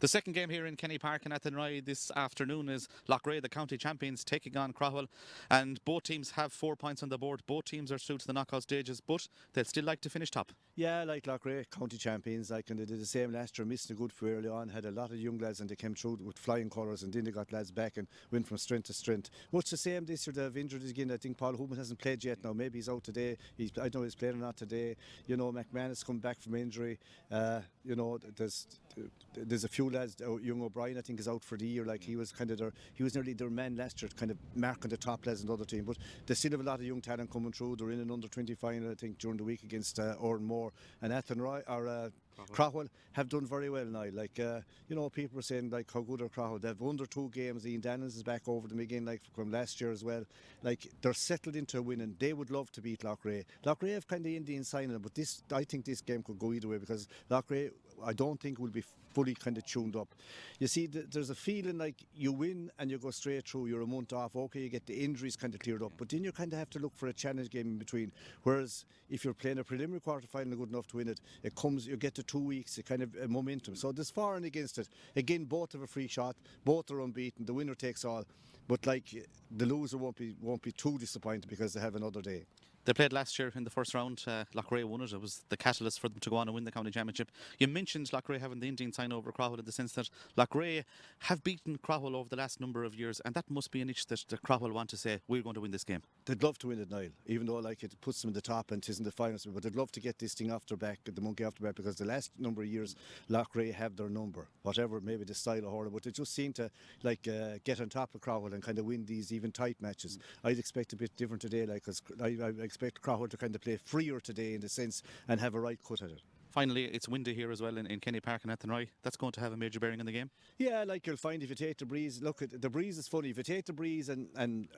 The second game here in Kenny Park in Athenry this afternoon is Loughrea, the county champions, taking on Craughwell. And both teams have 4 points on the board. Both teams are through to the knockout stages, but they'd still like to finish top. Yeah, like Loughrea, county champions, and they did the same last year, missing a good few early on, had a lot of young lads and they came through with flying colours, and then they got lads back and went from strength to strength. Much the same this year, they've injured again. I think Paul Human hasn't played yet now, maybe he's out today. I don't know he's playing or not today. You know, McMahon's come back from injury. You know, there's a few lads, young O'Brien I think is out for the year, like he was nearly their man last year, kind of marking the top lads in the other team, but they still have a lot of young talent coming through. They're in an under 20 final I think during the week against Oranmore, and Athenry or Craughwell have done very well now. Like you know, people are saying like how good are Craughwell. They've won their 2 games. Ian Daniels is back over them again, like from last year as well. Like they're settled into winning. They would love to beat Loughrea. Loughrea have kind of Indian signing, but I think this game could go either way, because Loughrea I don't think will be fully kind of tuned up. You see, there's a feeling like you win and you go straight through. You're a month off. Okay, you get the injuries kind of cleared up, but then you kind of have to look for a challenge game in between. Whereas if you're playing a preliminary quarter final good enough to win it, you get to 2 weeks, a kind of a momentum. So there's for and against it. Again, both have a free shot. Both are unbeaten. The winner takes all. But like the loser won't be too disappointed because they have another day. They played last year in the first round. Loughrea won it. It was the catalyst for them to go on and win the county championship. You mentioned Loughrea having the Indian sign over Craughwell, in the sense that Loughrea have beaten Craughwell over the last number of years, and that must be an itch that Craughwell want to say, we're going to win this game. They'd love to win it, Niall, even though like it puts them in the top and it isn't the finals, but they'd love to get this thing off their back, the monkey off their back, because the last number of years Loughrea have their number, whatever maybe the style of hurling, but they just seem to like get on top of Craughwell and kind of win these even tight matches. I'd expect a bit different today, like, because I expect Craughwell to kind of play freer today in the sense and have a right cut at it. Finally, it's windy here as well in Kenny Park and Athenry. That's going to have a major bearing on the game. Yeah, like you'll find if you take the breeze, look, the breeze is funny. If you take the breeze and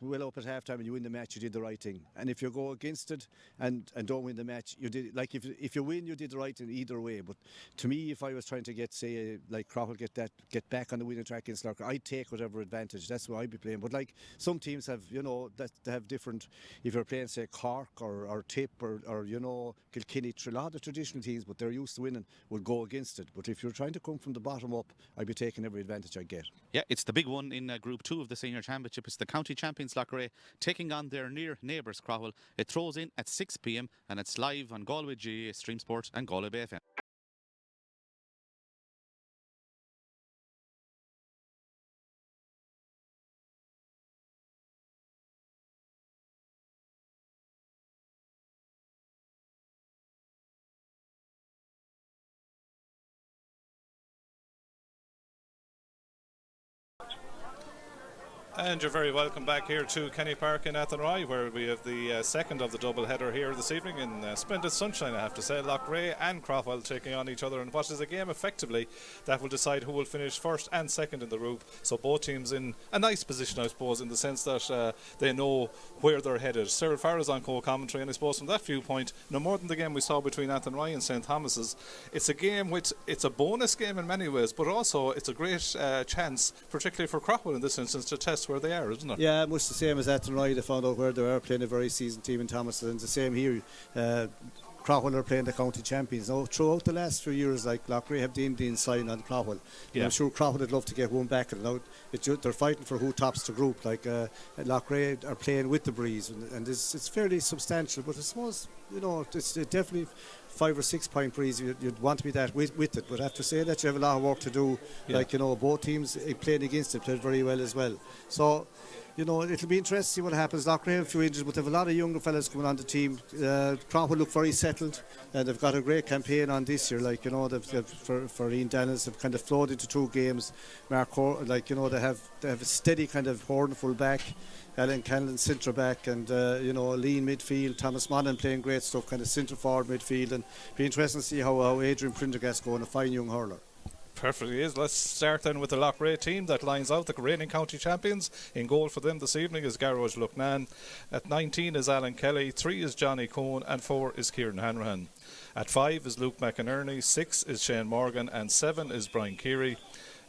well up at half time and you win the match, you did the right thing. And if you go against it and don't win the match, you did, like if you win, you did the right thing either way. But to me, if I was trying to get, say, like Craughwell get back on the winning track against Loughrea, I'd take whatever advantage. That's what I'd be playing. But like some teams have, you know, that they have different, if you're playing, say, Cork or Tip or you know, Kilkenny, a lot of the traditional teams, but they're used to winning, will go against it. But if you're trying to come from the bottom up, I'd be taking every advantage I get. Yeah, it's the big one in Group 2 of the Senior Championship. It's the county champions Loughrea taking on their near neighbours Craughwell. It throws in at 6 p.m. and it's live on Galway GAA Stream Sport and Galway Bay FM. And you're very welcome back here to Kenny Park in Athenry, where we have the second of the double header here this evening in splendid sunshine, I have to say. Loughrea and Craughwell taking on each other in what is a game effectively that will decide who will finish first and second in the group. So both teams in a nice position, I suppose, in the sense that they know where they're headed. Cyril Farrell's on co-commentary, and I suppose from that viewpoint, no more than the game we saw between Athenry and St Thomas's, it's a game which it's a bonus game in many ways, but also it's a great chance, particularly for Craughwell in this instance, to test where they are, isn't it? Yeah, much the same as Athenry. They found out where they are, playing a very seasoned team in Thomas, and the same here. Craughwell are playing the county champions. Now, throughout the last few years, like Loughrea have the Indian sign on Craughwell. Yeah. I'm sure Craughwell would love to get one back. And now they're fighting for who tops the group. Like Loughrea are playing with the breeze, and it's fairly substantial. But I suppose, you know, it's definitely 5 or 6 point breeze. You'd want to be that with it. But after saying that, you have a lot of work to do. Yeah. Like, you know, both teams playing against it played very well as well. So, you know, it'll be interesting to see what happens. Loughrea have a few injuries, but they have a lot of younger fellas coming on the team. Craughwell look very settled, and they've got a great campaign on this year. Like, you know, they've for Ian Daniels, they've kind of flowed into 2 games. Like, you know, they have a steady kind of horn full back. Alan Cannon centre back, and you know, lean midfield. Thomas Monaghan playing great stuff, kind of centre forward midfield, and be interesting to see how Adrian Prendergast's going, a fine young hurler. Perfectly is. Let's start then with the Loughrea team that lines out the reigning county champions. In goal for them this evening is Garrod Lucknan. At 19 is Alan Kelly, 3 is Johnny Cohn, and 4 is Kieran Hanrahan. At 5 is Luke McInerney, 6 is Shane Morgan, and 7 is Brian Keary.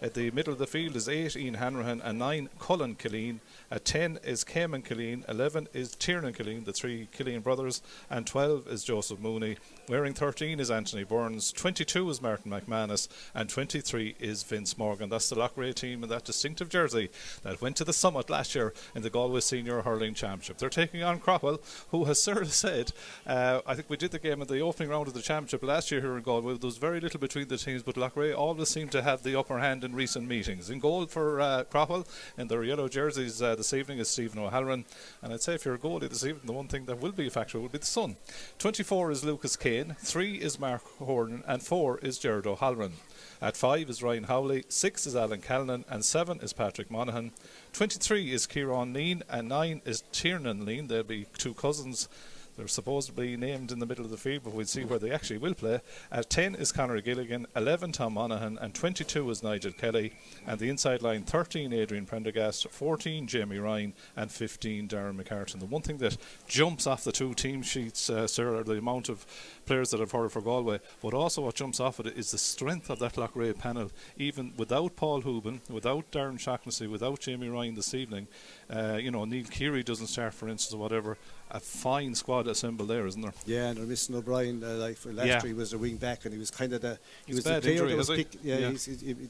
At the middle of the field is 8 Ian Hanrahan and 9 Cullen Killeen. At 10 is Cayman Killeen. 11 is Tiernan Killeen, the 3 Killeen brothers. And 12 is Joseph Mooney. Wearing 13 is Anthony Burns. 22 is Martin McManus. And 23 is Vince Morgan. That's the Loughrea team in that distinctive jersey that went to the summit last year in the Galway Senior Hurling Championship. They're taking on Craughwell, who has sort of said, I think we did the game in the opening round of the championship last year here in Galway. There was very little between the teams, but Loughrea always seemed to have the upper hand in recent meetings. In goal for Craughwell in their yellow jerseys this evening is Stephen O'Halloran, and I'd say if you're a goalie this evening, the one thing that will be a factor will be the sun. 24 is Lucas Kane, 3 is Mark Hornan, and 4 is Gerard O'Halloran. At 5 is Ryan Howley, 6 is Alan Callanan, and 7 is Patrick Monaghan. 23 is Kieran Lean, and 9 is Tiernan Lean. They'll be 2 cousins. They're supposedly named in the middle of the field, but we'll see where they actually will play. At 10 is Conor Gilligan, 11 Tom Monaghan, and 22 is Nigel Kelly. And the inside line, 13 Adrian Prendergast, 14 Jamie Ryan, and 15 Darren McCartan. The one thing that jumps off the 2 team sheets, sir, are the amount of players that have hurled for Galway, but also what jumps off it is the strength of that Loughrea panel. Even without Paul Hooban, without Darren Shaughnessy, without Jamie Ryan this evening, Neil Keary doesn't start, for instance, or whatever. A fine squad assembled there, isn't there? Yeah, and they're missing O'Brien. Like for last year, he was the wing back, and he was kind of the he was the bad player injury, that was was he?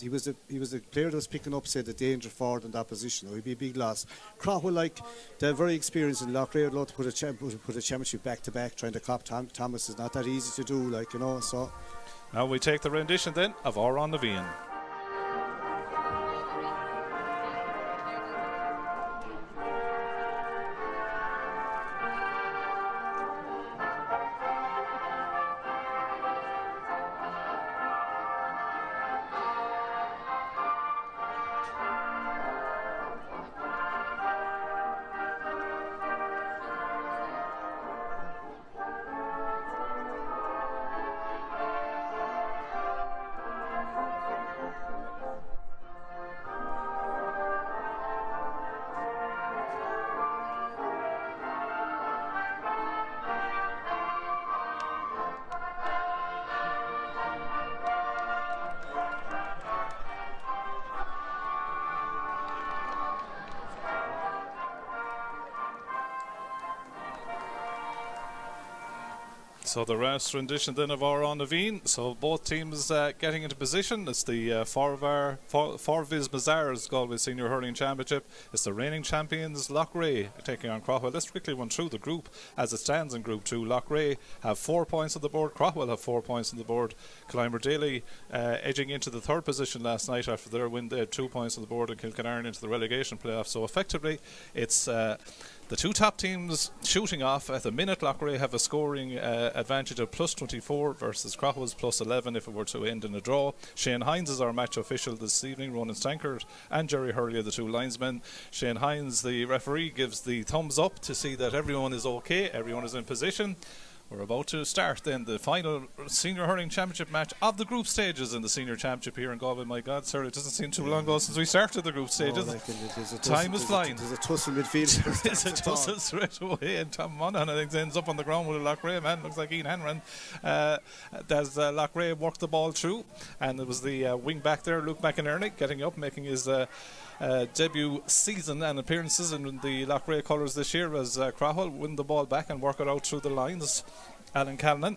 he was the player that was picking up, say, the danger forward in that position. It would be a big loss. Craughwell, like, they're very experienced in Loughrea. Would love to put a championship back to back. Trying to cop Thomas is not that easy to do, like, you know. So now we take the rendition then of Our on the Vian. So the last rendition then of Our on the Vian. So both teams getting into position. It's the Forvis Mazars Galway Senior Hurling Championship. It's the reigning champions Loughrea taking on Craughwell. Let's quickly run through the group as it stands in Group 2. Loughrea have 4 points on the board. Craughwell have 4 points on the board. Clymer Daly edging into the 3rd position last night after their win. They had 2 points on the board, and Kilkenarn into the relegation playoff. So effectively it's the 2 top teams shooting off. At the minute, Loughrea have a scoring advantage of plus 24 versus Craughwell's plus 11 if it were to end in a draw. Shane Hines is our match official this evening. Ronan Stankert and Jerry Hurley are the 2 linesmen. Shane Hines, the referee, gives the thumbs up to see that everyone is okay, everyone is in position. We're about to start then the final Senior Hurling Championship match of the group stages in the Senior Championship here in Galway. My God, sir, it doesn't seem too long ago since we started the group stages. Time is flying. There's a tussle midfield. There's a tussle straight away, and Tom Monaghan, I think, ends up on the ground with a Loughrea man. Looks like Ian Hanrahan. As Loughrea worked the ball through, and it was the wing back there, Luke McInerney, getting up, making his debut season and appearances in the Loughrea colours this year as Craughwell win the ball back and work it out through the lines. Alan Callanan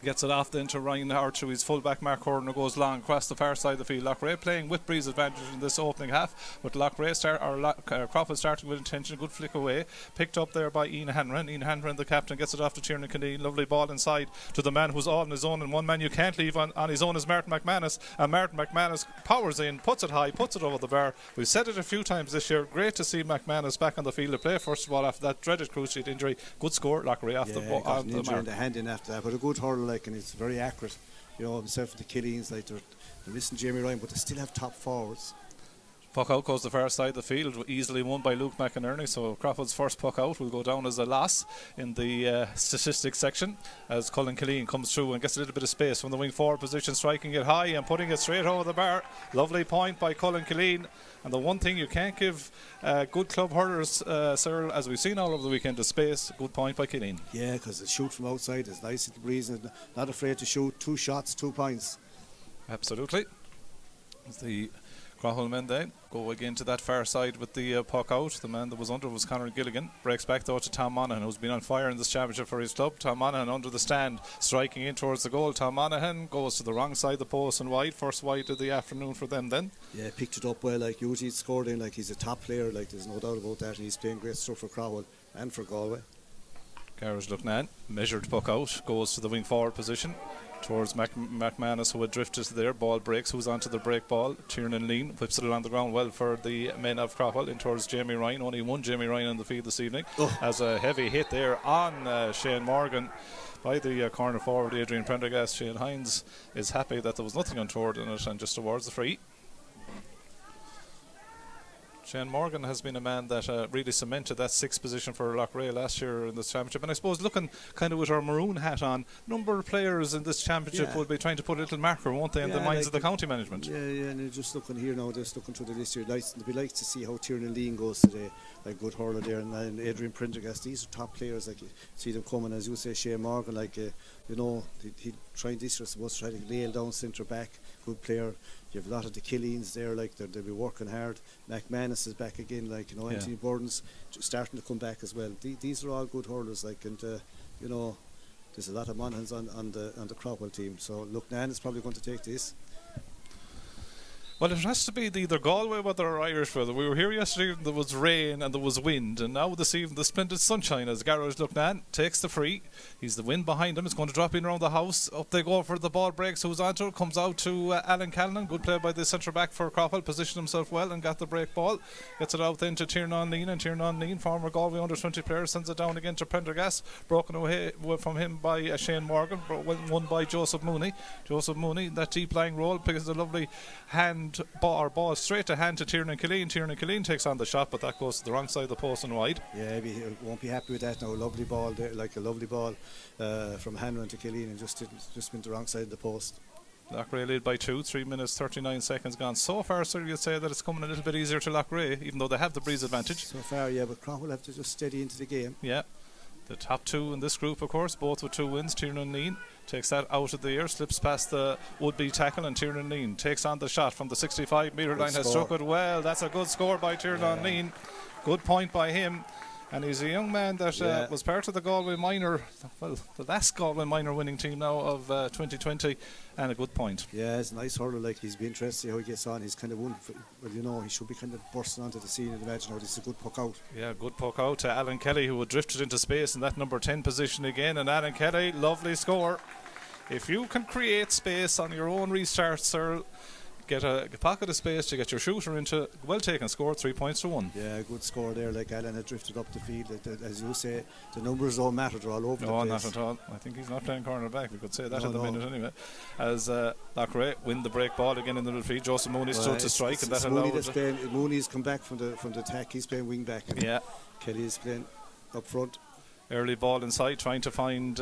gets it off then to Ryan Howard to his fullback. Mark Horner goes long across the far side of the field. Loughrea playing with breeze advantage in this opening half, but Craughwell starting with intention. A good flick away, picked up there by Ian Hanrahan. Ian Hanrahan, the captain, gets it off to Tiernan Killeen. Lovely ball inside to the man who's all on his own, and one man you can't leave on his own is Martin McManus, and Martin McManus powers in, puts it high, puts it over the bar. We've said it a few times this year. Great to see McManus back on the field to play first of all after that dreaded cruciate injury. Good score, Loughrea off the mark. In the hand in after that, but a good hurl, like, and it's very accurate. You know, himself and the Killeens, like, they're missing Jamie Ryan, but they still have top forwards. Puck out goes the far side of the field, easily won by Luke McInerney. So Craughwell's first puck out will go down as a loss in the statistics section as Cullen Killeen comes through and gets a little bit of space from the wing forward position, striking it high and putting it straight over the bar. Lovely point by Cullen Killeen. And the one thing you can't give good club hurlers, Cyril, as we've seen all over the weekend, is space. Good point by Killeen. Yeah, because they shoot from outside. It's nice at the breeze and not afraid to shoot. 2 shots, 2 points. Absolutely. The Craughwell men then go again to that far side with the puck out. The man that was under was Conor Gilligan. Breaks back though to Tom Monaghan, who's been on fire in this championship for his club. Tom Monaghan under the stand, striking in towards the goal. Tom Monaghan goes to the wrong side of the post and wide. First wide of the afternoon for them then. Yeah, picked it up well. Like usually scored in. Like he's a top player. Like there's no doubt about that. And he's playing great stuff for Craughwell and for Galway. Garage Loughrea, measured puck out, goes to the wing forward position towards McManus, who had drifted there. Ball breaks, who's onto the break ball. Tiernan Lean whips it along the ground well for the men of Craughwell in towards Jamie Ryan. Only one Jamie Ryan on the field this evening. As a heavy hit there on Shane Morgan by the corner forward Adrian Prendergast. Shane Hines is happy that there was nothing untoward in it and just towards the free. Shane Morgan has been a man that really cemented that sixth position for Loughrea last year in this championship. And I suppose looking kind of with our maroon hat on, number of players in this championship will be trying to put a little marker, won't they, in the minds of the county management. Yeah, and you're just looking here now, just looking through the list here. It'd be nice to see how Tiernan Lean goes today. Like good hurler there, and Adrian Prendergast. These are top players. Like you see them coming, as you say, Shane Morgan. Like he tried this year, supposed to try to nail down centre back. Good player. You have a lot of the Killians there, like they'll be working hard. McManus is back again, like Anthony Burden's starting to come back as well. These are all good hurlers, like, and there's a lot of Monahans on the Craughwell team. So look, Nan is probably going to take this. Well, it has to be either Galway weather or Irish weather. We were here yesterday, there was rain and there was wind, and now this evening the splendid sunshine as Garage Loughrea takes the free. He's the wind behind him, it's going to drop in around the house. Up they go for the ball breaks, who's onto it, comes out to Alan Callanan. Good play by the centre back for Craughwell, positioned himself well and got the break ball. Gets it out then to Tiernan Lean, and Tiernan Lean, former Galway under 20 player, sends it down again to Prendergast. Broken away from him by Shane Morgan, won by Joseph Mooney. Joseph Mooney, that deep lying roll, picks a lovely ball straight to hand to Tiernan Killeen. Tiernan Killeen takes on the shot, but that goes to the wrong side of the post and wide. Yeah, he won't be happy with that now. Lovely ball there, like a lovely ball from Hanlon to Killeen, and just went the wrong side of the post. Loughrea lead by 2, 3 minutes 39 seconds gone. So far, sir, you'd say that it's coming a little bit easier to Loughrea, even though they have the breeze advantage. So far, yeah, but Craughwell have to just steady into the game. Yeah. The top two in this group, of course, both with 2 wins. Tiernan Lean takes that out of the air, slips past the would-be tackle, and Tiernan Lean takes on the shot from the 65-metre line. Has struck it well. That's a good score by Tiernan Lean. Good point by him. And he's a young man that was part of the Galway minor, well, the last Galway minor winning team now of 2020, and a good point. Yeah, it's a nice hurler. Like, he's been interested to see how he gets on. He's kind of he should be kind of bursting onto the scene and imagine how this is a good puck out. Yeah, good puck out to Alan Kelly, who had drifted into space in that number 10 position again. And Alan Kelly, lovely score. If you can create space on your own restart, sir, get a pocket of space to get your shooter into, well taken score, 3 points to 1. Yeah, good score there. Like Alan had drifted up the field. As you say, the numbers don't matter, they're all over the place. No, not at all. I think he's not playing corner back. We could say that in the minute anyway. As Loughrea win the break ball again in the middle field. Joseph Mooney stood to strike, and that allowed. Mooney's come back from the attack. He's playing wing back. And Kelly is playing up front. Early ball inside, trying to find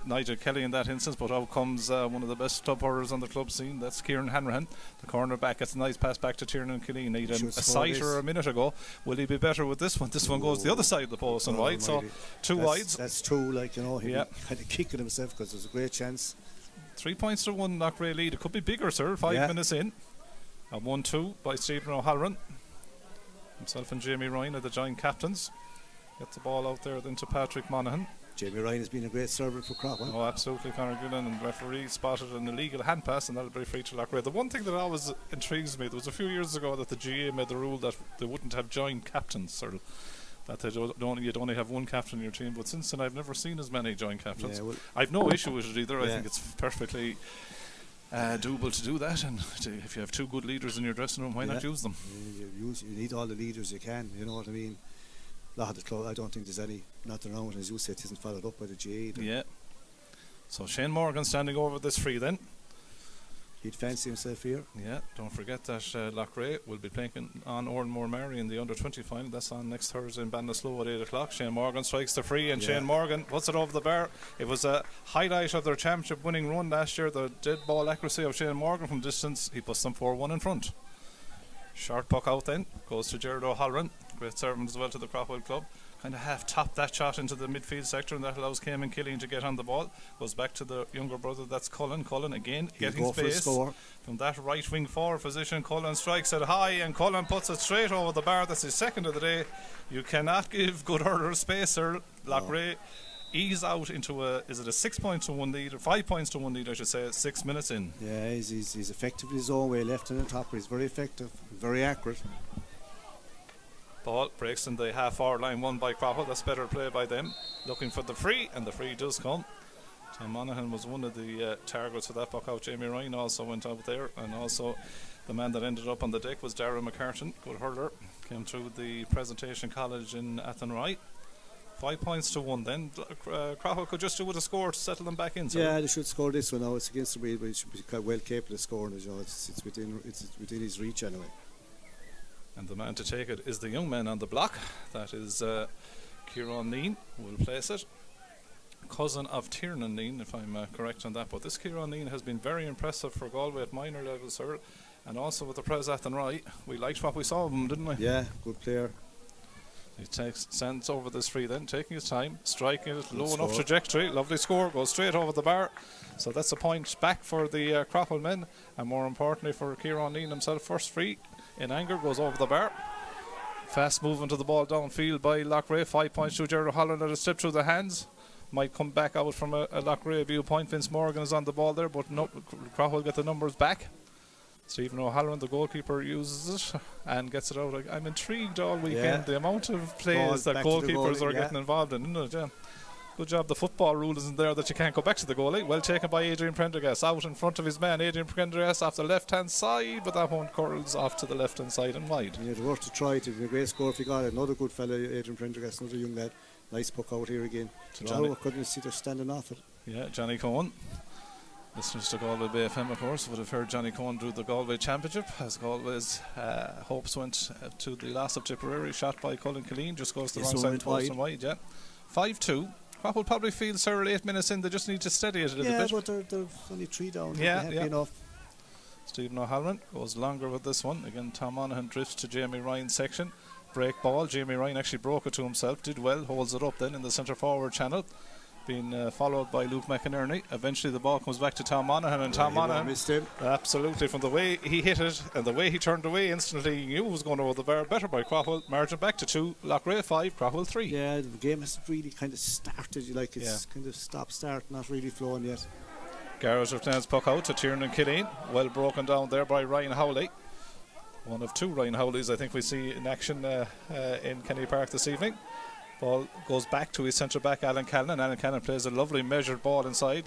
Nigel Kelly in that instance, but out comes one of the best club hurlers on the club scene. That's Kieran Hanrahan, the corner back. Gets a nice pass back to Tiernan Killeen. Need a sighter a minute ago. Will he be better with this one? This one goes the other side of the post and wide, so two wides. That's 2, like, he kind of kicking himself because there's a great chance. 3 points to 1, Loughrea lead. It could be bigger, sir. 5 minutes in. A 1-2 by Stephen O'Halloran. Himself and Jamie Ryan are the joint captains. Gets the ball out there then to Patrick Monaghan. Jamie Ryan has been a great servant for Craughwell. Oh, absolutely. Conor Gillen, and referee spotted an illegal hand pass, and that'll be free to Loughrea. The one thing that always intrigues me, there was a few years ago that the GA made the rule that they wouldn't have joint captains, or that you'd only have one captain in your team, but since then I've never seen as many joint captains. Yeah, I've no issue with it either. I think it's perfectly doable to do that, and if you have 2 good leaders in your dressing room, why not use them? You need all the leaders you can, you know what I mean? I don't think there's any, nothing wrong with it, as you said, it isn't followed up by the GA either. Yeah. So Shane Morgan standing over this free then. He'd fancy himself here. Yeah, don't forget that Loughrea will be playing on Oranmore Mary in the under-20 final. That's on next Thursday in Ballinasloe at 8 o'clock. Shane Morgan strikes the free, and Shane Morgan puts it over the bar. It was a highlight of their championship winning run last year, the dead ball accuracy of Shane Morgan from distance. He puts them 4-1 in front. Short puck out then, goes to Gerard O'Halloran. Great servant as well to the Craughwell club. kind of half top that shot into the midfield sector, and that allows Cayman Killeen to get on the ball. Goes back to the younger brother, that's Cullen. Cullen again getting space from that right wing forward position. Cullen strikes it high, and Cullen puts it straight over the bar. That's his second of the day. You cannot give good hurlers space, sir. Loughrea ease out into is it a 6 points to 1 lead, or 5 points to 1 lead, I should say, 6 minutes in. Yeah, he's effective in his own way, left and the top. He's very effective, very accurate. Ball breaks in the half-hour line, won by Craughwell. That's better play by them. Looking for the free, and the free does come. Tim Monaghan was one of the targets for that puck out. Jamie Ryan also went out there, and also the man that ended up on the deck was Darren McCartan, good hurler. Came through the Presentation College in Athenry. 5 points to 1 then. Craughwell could just do with a score to settle them back in. So. Yeah, they should score this one now. It's against the Reed, but he should be quite well capable of scoring it. You know, it's within his reach anyway. And the man to take it is the young man on the block. That is Kieran Lean, who will place it. Cousin of Tiernan Lean, if I'm correct on that. But this Kieran Lean has been very impressive for Galway at minor level, sir. And also with the Pres Athenry. We liked what we saw of him, didn't we? Yeah, good player. He sends over this free then, taking his time, striking it, low enough trajectory, lovely score, goes straight over the bar. So that's a point back for the Craughwell men, and more importantly for Kieran Lean himself. First free in anger, goes over the bar. Fast movement of the ball downfield by Loughrea, 5 points to Gerald Holland at a step through the hands. Might come back out from a Loughrea viewpoint. Vince Morgan is on the ball there, but no, Craughwell get the numbers back. Stephen O'Halloran, the goalkeeper, uses it and gets it out. I'm intrigued all weekend, the amount of plays that goalkeepers are getting involved in, isn't it? Yeah. Good job the football rule isn't there that you can't go back to the goalie. Well taken by Adrian Prendergast, out in front of his man. Adrian Prendergast off the left hand side, but that one curls off to the left hand side and wide. Yeah, it's worth to try. It would be a great score if you got it. Another good fellow, Adrian Prendergast, another young lad. Nice puck out here again. Johnny, couldn't see they're standing off it. Yeah, Johnny Cohen. Listeners to Galway Bay FM, of course, would have heard Johnny Cohen drew the Galway Championship as Galway's hopes went to the loss of Tipperary, shot by Cullen Killeen, just goes the wrong side of the post and wide. Yeah, 5-2. Craughwell probably feel, sir, 8 minutes in, they just need to steady it a little bit. Yeah, but they're only 3 down. Yeah, happy enough. Stephen O'Halloran goes longer with this one. Again, Tom Monaghan drifts to Jamie Ryan's section. Break ball. Jamie Ryan actually broke it to himself, did well, holds it up then in the centre forward channel. Being followed by Luke McInerney. Eventually the ball comes back to Tom Monaghan, and Tom Monaghan missed him. Absolutely, from the way he hit it and the way he turned away instantly, he knew it was going over the bar. Better by Craughwell. Margin back to 2. Loughrea 5, Craughwell 3. Yeah, the game has really kind of started. It's kind of stop-start, not really flowing yet. Garrett returns puck out to Tiernan Killeen. Well broken down there by Ryan Howley. One of 2 Ryan Howleys I think we see in action in Kenny Park this evening. Ball goes back to his centre back Alan Callan, and Alan Callan plays a lovely measured ball inside.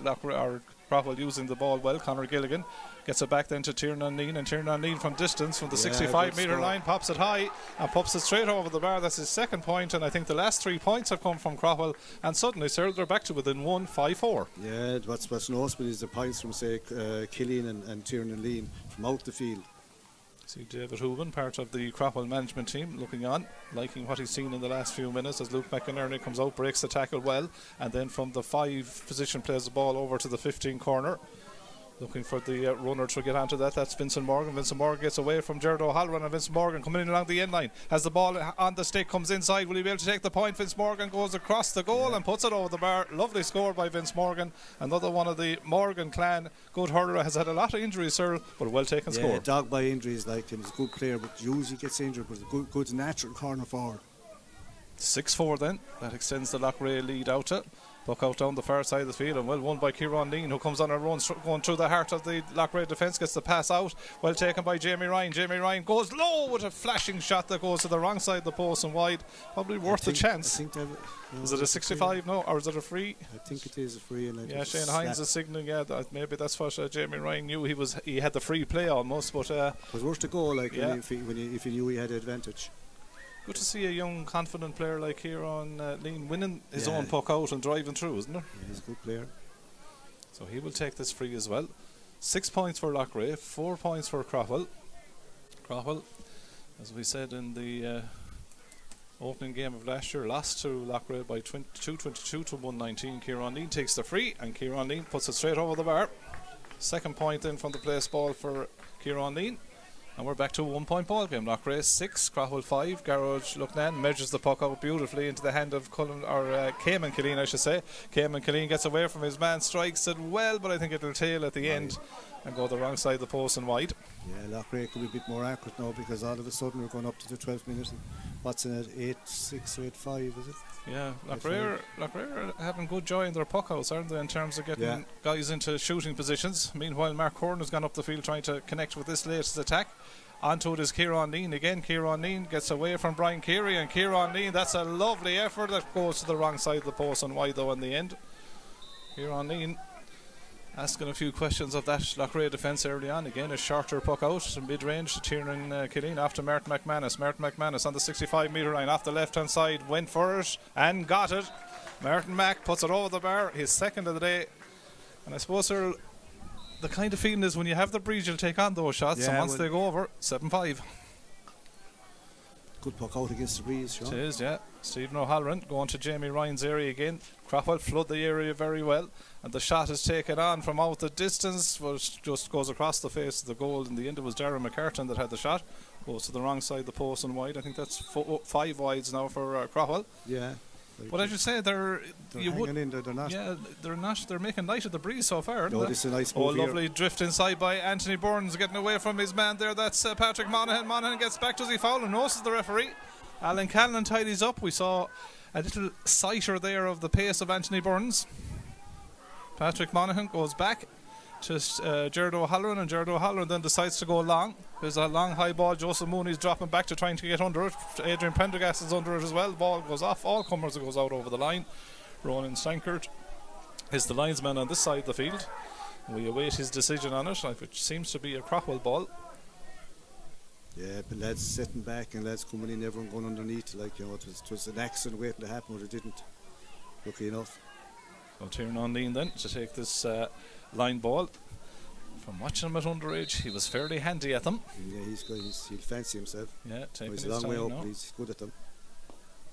Craughwell using the ball well. Conor Gilligan gets it back then to Tiernan Lean, and Tiernan Lean from distance from the 65 metre line pops it high and pops it straight over the bar. That's his second point, and I think the last 3 points have come from Craughwell, and suddenly, sir, they're back to within 1, 5-4. Yeah, what's noticeable is the points from, say, Killeen and Tiernan Lean from out the field. See David Hoogan, part of the Craughwell management team, looking on, liking what he's seen in the last few minutes as Luke McInerney comes out, breaks the tackle well, and then from the 5 position plays the ball over to the 15 corner. Looking for the runner to get onto that. That's Vincent Morgan. Vincent Morgan gets away from Gerard O'Halloran, and Vincent Morgan coming in along the end line. Has the ball on the stick, comes inside. Will he be able to take the point? Vince Morgan goes across the goal and puts it over the bar. Lovely score by Vince Morgan. Another one of the Morgan clan. Good hurler, has had a lot of injuries, sir, but a well taken score. Dogged by injuries, like him. He's a good player, but usually gets injured, but a good natural corner forward. 6-4 then. That extends the Loughrea lead out to. Puck out down the far side of the field, and well won by Kieran Lean, who comes on a run going through the heart of the Loughrea defence, gets the pass out, well taken by Jamie Ryan. Jamie Ryan goes low with a flashing shot that goes to the wrong side of the post and wide, probably worth a chance. Is it a 65 no, or is it a free? I think it is a free. And Shane Hines is signalling, maybe that's what Jamie Ryan knew. He had the free play almost, but it was worth the goal, if he knew he had the advantage. Good to see a young, confident player like Kieran Lean winning his own puck out and driving through, isn't it? Yeah, he's a good player. So he will take this free as well. 6 points for Loughrea, 4 points for Craughwell. Craughwell, as we said in the opening game of last year, lost to Loughrea by 22 to 119. Kieran Lean takes the free, and Kieran Lean puts it straight over the bar. Second point in from the place ball for Kieran Lean. And we're back to a 1 point ball game. Loughrea 6, Craughwell 5. Garage Loughnan measures the puck out beautifully into the hand of Cayman Killeen, I should say. Cayman Killeen gets away from his man, strikes it well, but I think it'll tail at the end and go the wrong side of the post and wide. Yeah, Loughrea could be a bit more accurate now, because all of a sudden we're going up to the 12th minute. What's in it? 8-6 or 8-5, is it? Yeah, Loughrea are having good joy in their puck outs, aren't they, in terms of getting guys into shooting positions. Meanwhile, Mark Horn has gone up the field trying to connect with this latest attack. Onto it is Kieran Lean again. Kieran Lean gets away from Brian Keary, and Kieran Lean, that's a lovely effort that goes to the wrong side of the post and wide though in the end. Kieran Lean asking a few questions of that Loughrea defence early on. Again, a shorter puck out mid-range to Tiernan Killeen after Martin McManus. Martin McManus on the 65-metre line off the left-hand side, went for it and got it. Martin Mack puts it over the bar, his second of the day. And I suppose the kind of feeling is when you have the breeze, you'll take on those shots, and once they go over, 7-5. Good puck out against the breeze, Sean. It is, yeah. Stephen O'Halloran going to Jamie Ryan's area again. Craughwell flood the area very well, and the shot is taken on from out the distance, but just goes across the face of the goal. In the end, it was Darren McCartan that had the shot. Goes to the wrong side of the post and wide. I think that's 5 wides now for Craughwell. Yeah. But as you say, they're hanging in there, they're not. Yeah, they're not. They're making light of the breeze so far. No, this is a nice move. Lovely drift inside by Anthony Burns, getting away from his man there. That's Patrick Monaghan. Monaghan gets back. Does he foul? And notices the referee. Alan Callan tidies up. We saw a little sighter there of the pace of Anthony Burns. Patrick Monaghan goes back to Gerard O'Halloran, and Gerard O'Halloran then decides to go long. There's a long high ball. Joseph Mooney's dropping back to trying to get under it. Adrian Prendergast is under it as well. Ball goes off. All comers, it goes out over the line. Ronan Stankert is the linesman on this side of the field. We await his decision on it, which seems to be a Craughwell ball. Yeah, but lads sitting back and lads coming in, everyone going underneath. Like, you know, it was an accident waiting to happen, but it didn't. Lucky enough. So Tiernan Lean then to take this line ball. From watching him at underage, he was fairly handy at them. Yeah, he's good. He'll fancy himself. Yeah, taking he's his a long time way up, now. but he's good at them.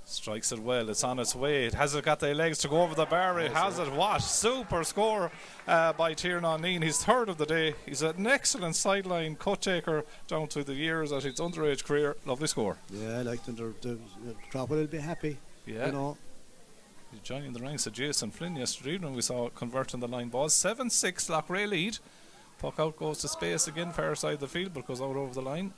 Strikes it well. It's on its way. It hasn't got the legs to go over the bar. It has it. What super score by Tiernan Lean. He's third of the day. He's an excellent sideline cut taker down through the years at his underage career. Lovely score. Yeah, I like them. The Craughwell will be happy. Yeah. You know. He's joining the ranks of Jason Flynn yesterday when we saw converting the line balls. 7-6 Loughrea lead. Puck out goes to space again, far side of the field, but goes out over the line.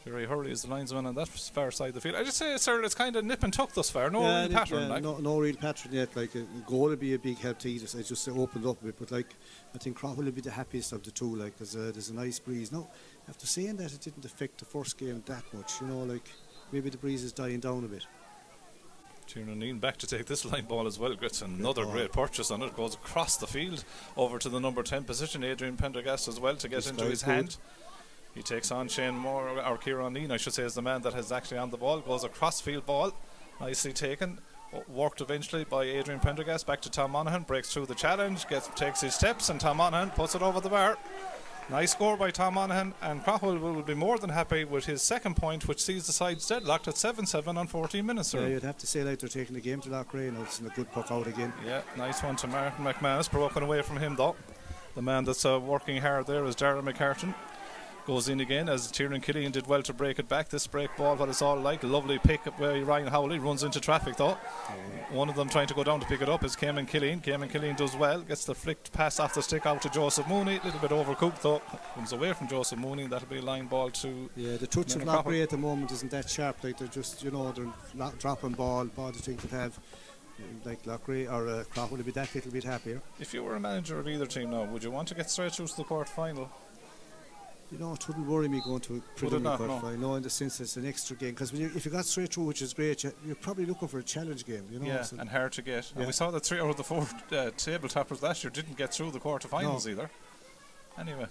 Jerry Hurley is the linesman on that far side of the field. I just say, sir, it's kind of nip and tuck thus far. No real pattern. Like. No real pattern yet. Like a goal would be a big help to eat. It's just opened up a bit. But like, I think Craughwell will be the happiest of the two. Like, because there's a nice breeze. Now, after saying that, it didn't affect the first game that much. You know, like maybe the breeze is dying down a bit. Tiernan Lean back to take this line ball as well. Gets another great purchase on it. Goes across the field over to the number 10 position. Adrian Pendergast as well to get into his hand. He takes on Shane Moore, or Kieran Lean, I should say, is the man that is actually on the ball. Goes across field ball. Nicely taken. Worked eventually by Adrian Pendergast. Back to Tom Monaghan. Breaks through the challenge. Takes his steps, and Tom Monaghan puts it over the bar. Nice score by Tom Monaghan, and Craughwell will be more than happy with his second point, which sees the sides deadlocked at 7-7 on 14 minutes. Yeah, you'd have to say like they're taking the game to Loughrea. Now it's in a good puck out again. Yeah, nice one to Martin McManus. Broken away from him though. The man that's working hard there is Darren McCartan. Goes in again as Tiernan Killeen did well to break it back. This break ball, what it's all like. Lovely pick up by Ryan Howley. Runs into traffic though. One of them trying to go down to pick it up is Cayman Killeen. Cayman Killeen does well. Gets the flicked pass off the stick out to Joseph Mooney. A little bit overcooked though. Comes away from Joseph Mooney. That'll be a line ball to. Yeah, the touch of Loughrea at the moment isn't that sharp. Like they're just, you know, they're dropping ball that they could have. Like Loughrea or Craughwell would be that little bit happier. If you were a manager of either team now, would you want to get straight through to the quarter final? You know, it wouldn't worry me going to a preliminary quarterfinal. No, in the sense it's an extra game. Because if you got straight through, which is great, you're probably looking for a challenge game. You know, yeah, and hard to get. And we saw that 3 out of the 4 table toppers last year didn't get through the quarterfinals either. Anyway,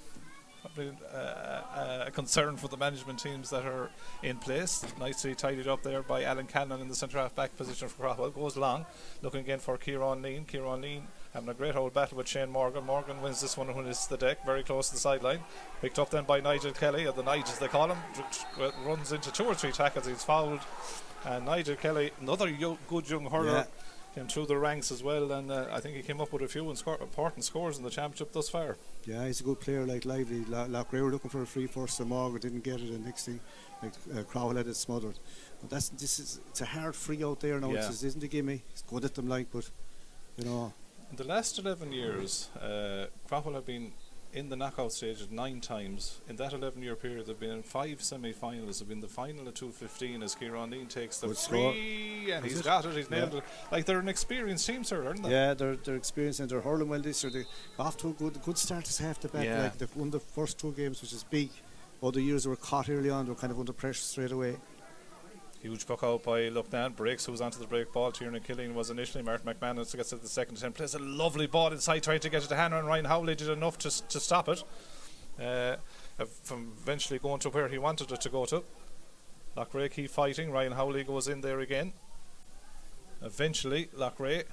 probably a concern for the management teams that are in place. Nicely tidied up there by Alan Cannon in the centre half back position for Craughwell. Goes long, looking again for Kieran Lean. Kieran Lean having a great old battle with Shane Morgan. Morgan wins this one when it's the deck, very close to the sideline. Picked up then by Nigel Kelly, or the Nige as they call him. Runs into 2 or 3 tackles. He's fouled. And Nigel Kelly, another good young hurler, came through the ranks as well. And I think he came up with a few important scores in the championship thus far. Yeah, he's a good player, like lively. Loughrea were looking for a free first, so Morgan didn't get it, and next thing, like Craughwell had it smothered. But it's a hard free out there now. Yeah. It isn't a gimme. He's good at them, like, but you know. In the last 11 years, Craughwell have been in the knockout stage 9 times. In that 11-year period, they've been in 5 semi-finals. They've been the final at 2:15 as Kieran Dean takes the Good score. free, and he's got it. He's nailed it. Like, they're an experienced team, sir, aren't they? Yeah, they're experienced and they're hurling well this year. They got off to a good start as half the back. Yeah. Like they've won the first 2 games, which is big. Other years they were caught early on. They were kind of under pressure straight away. Huge puck out by Loughrea. Breaks, who was onto the break ball. Tiernan Killeen was initially. Martin McManus gets it the second attempt. Plays a lovely ball inside, trying to get it to Hannah, and Ryan Howley did enough to stop it. From eventually going to where he wanted it to go to. Loughrea keep fighting. Ryan Howley goes in there again. Eventually, Loughrea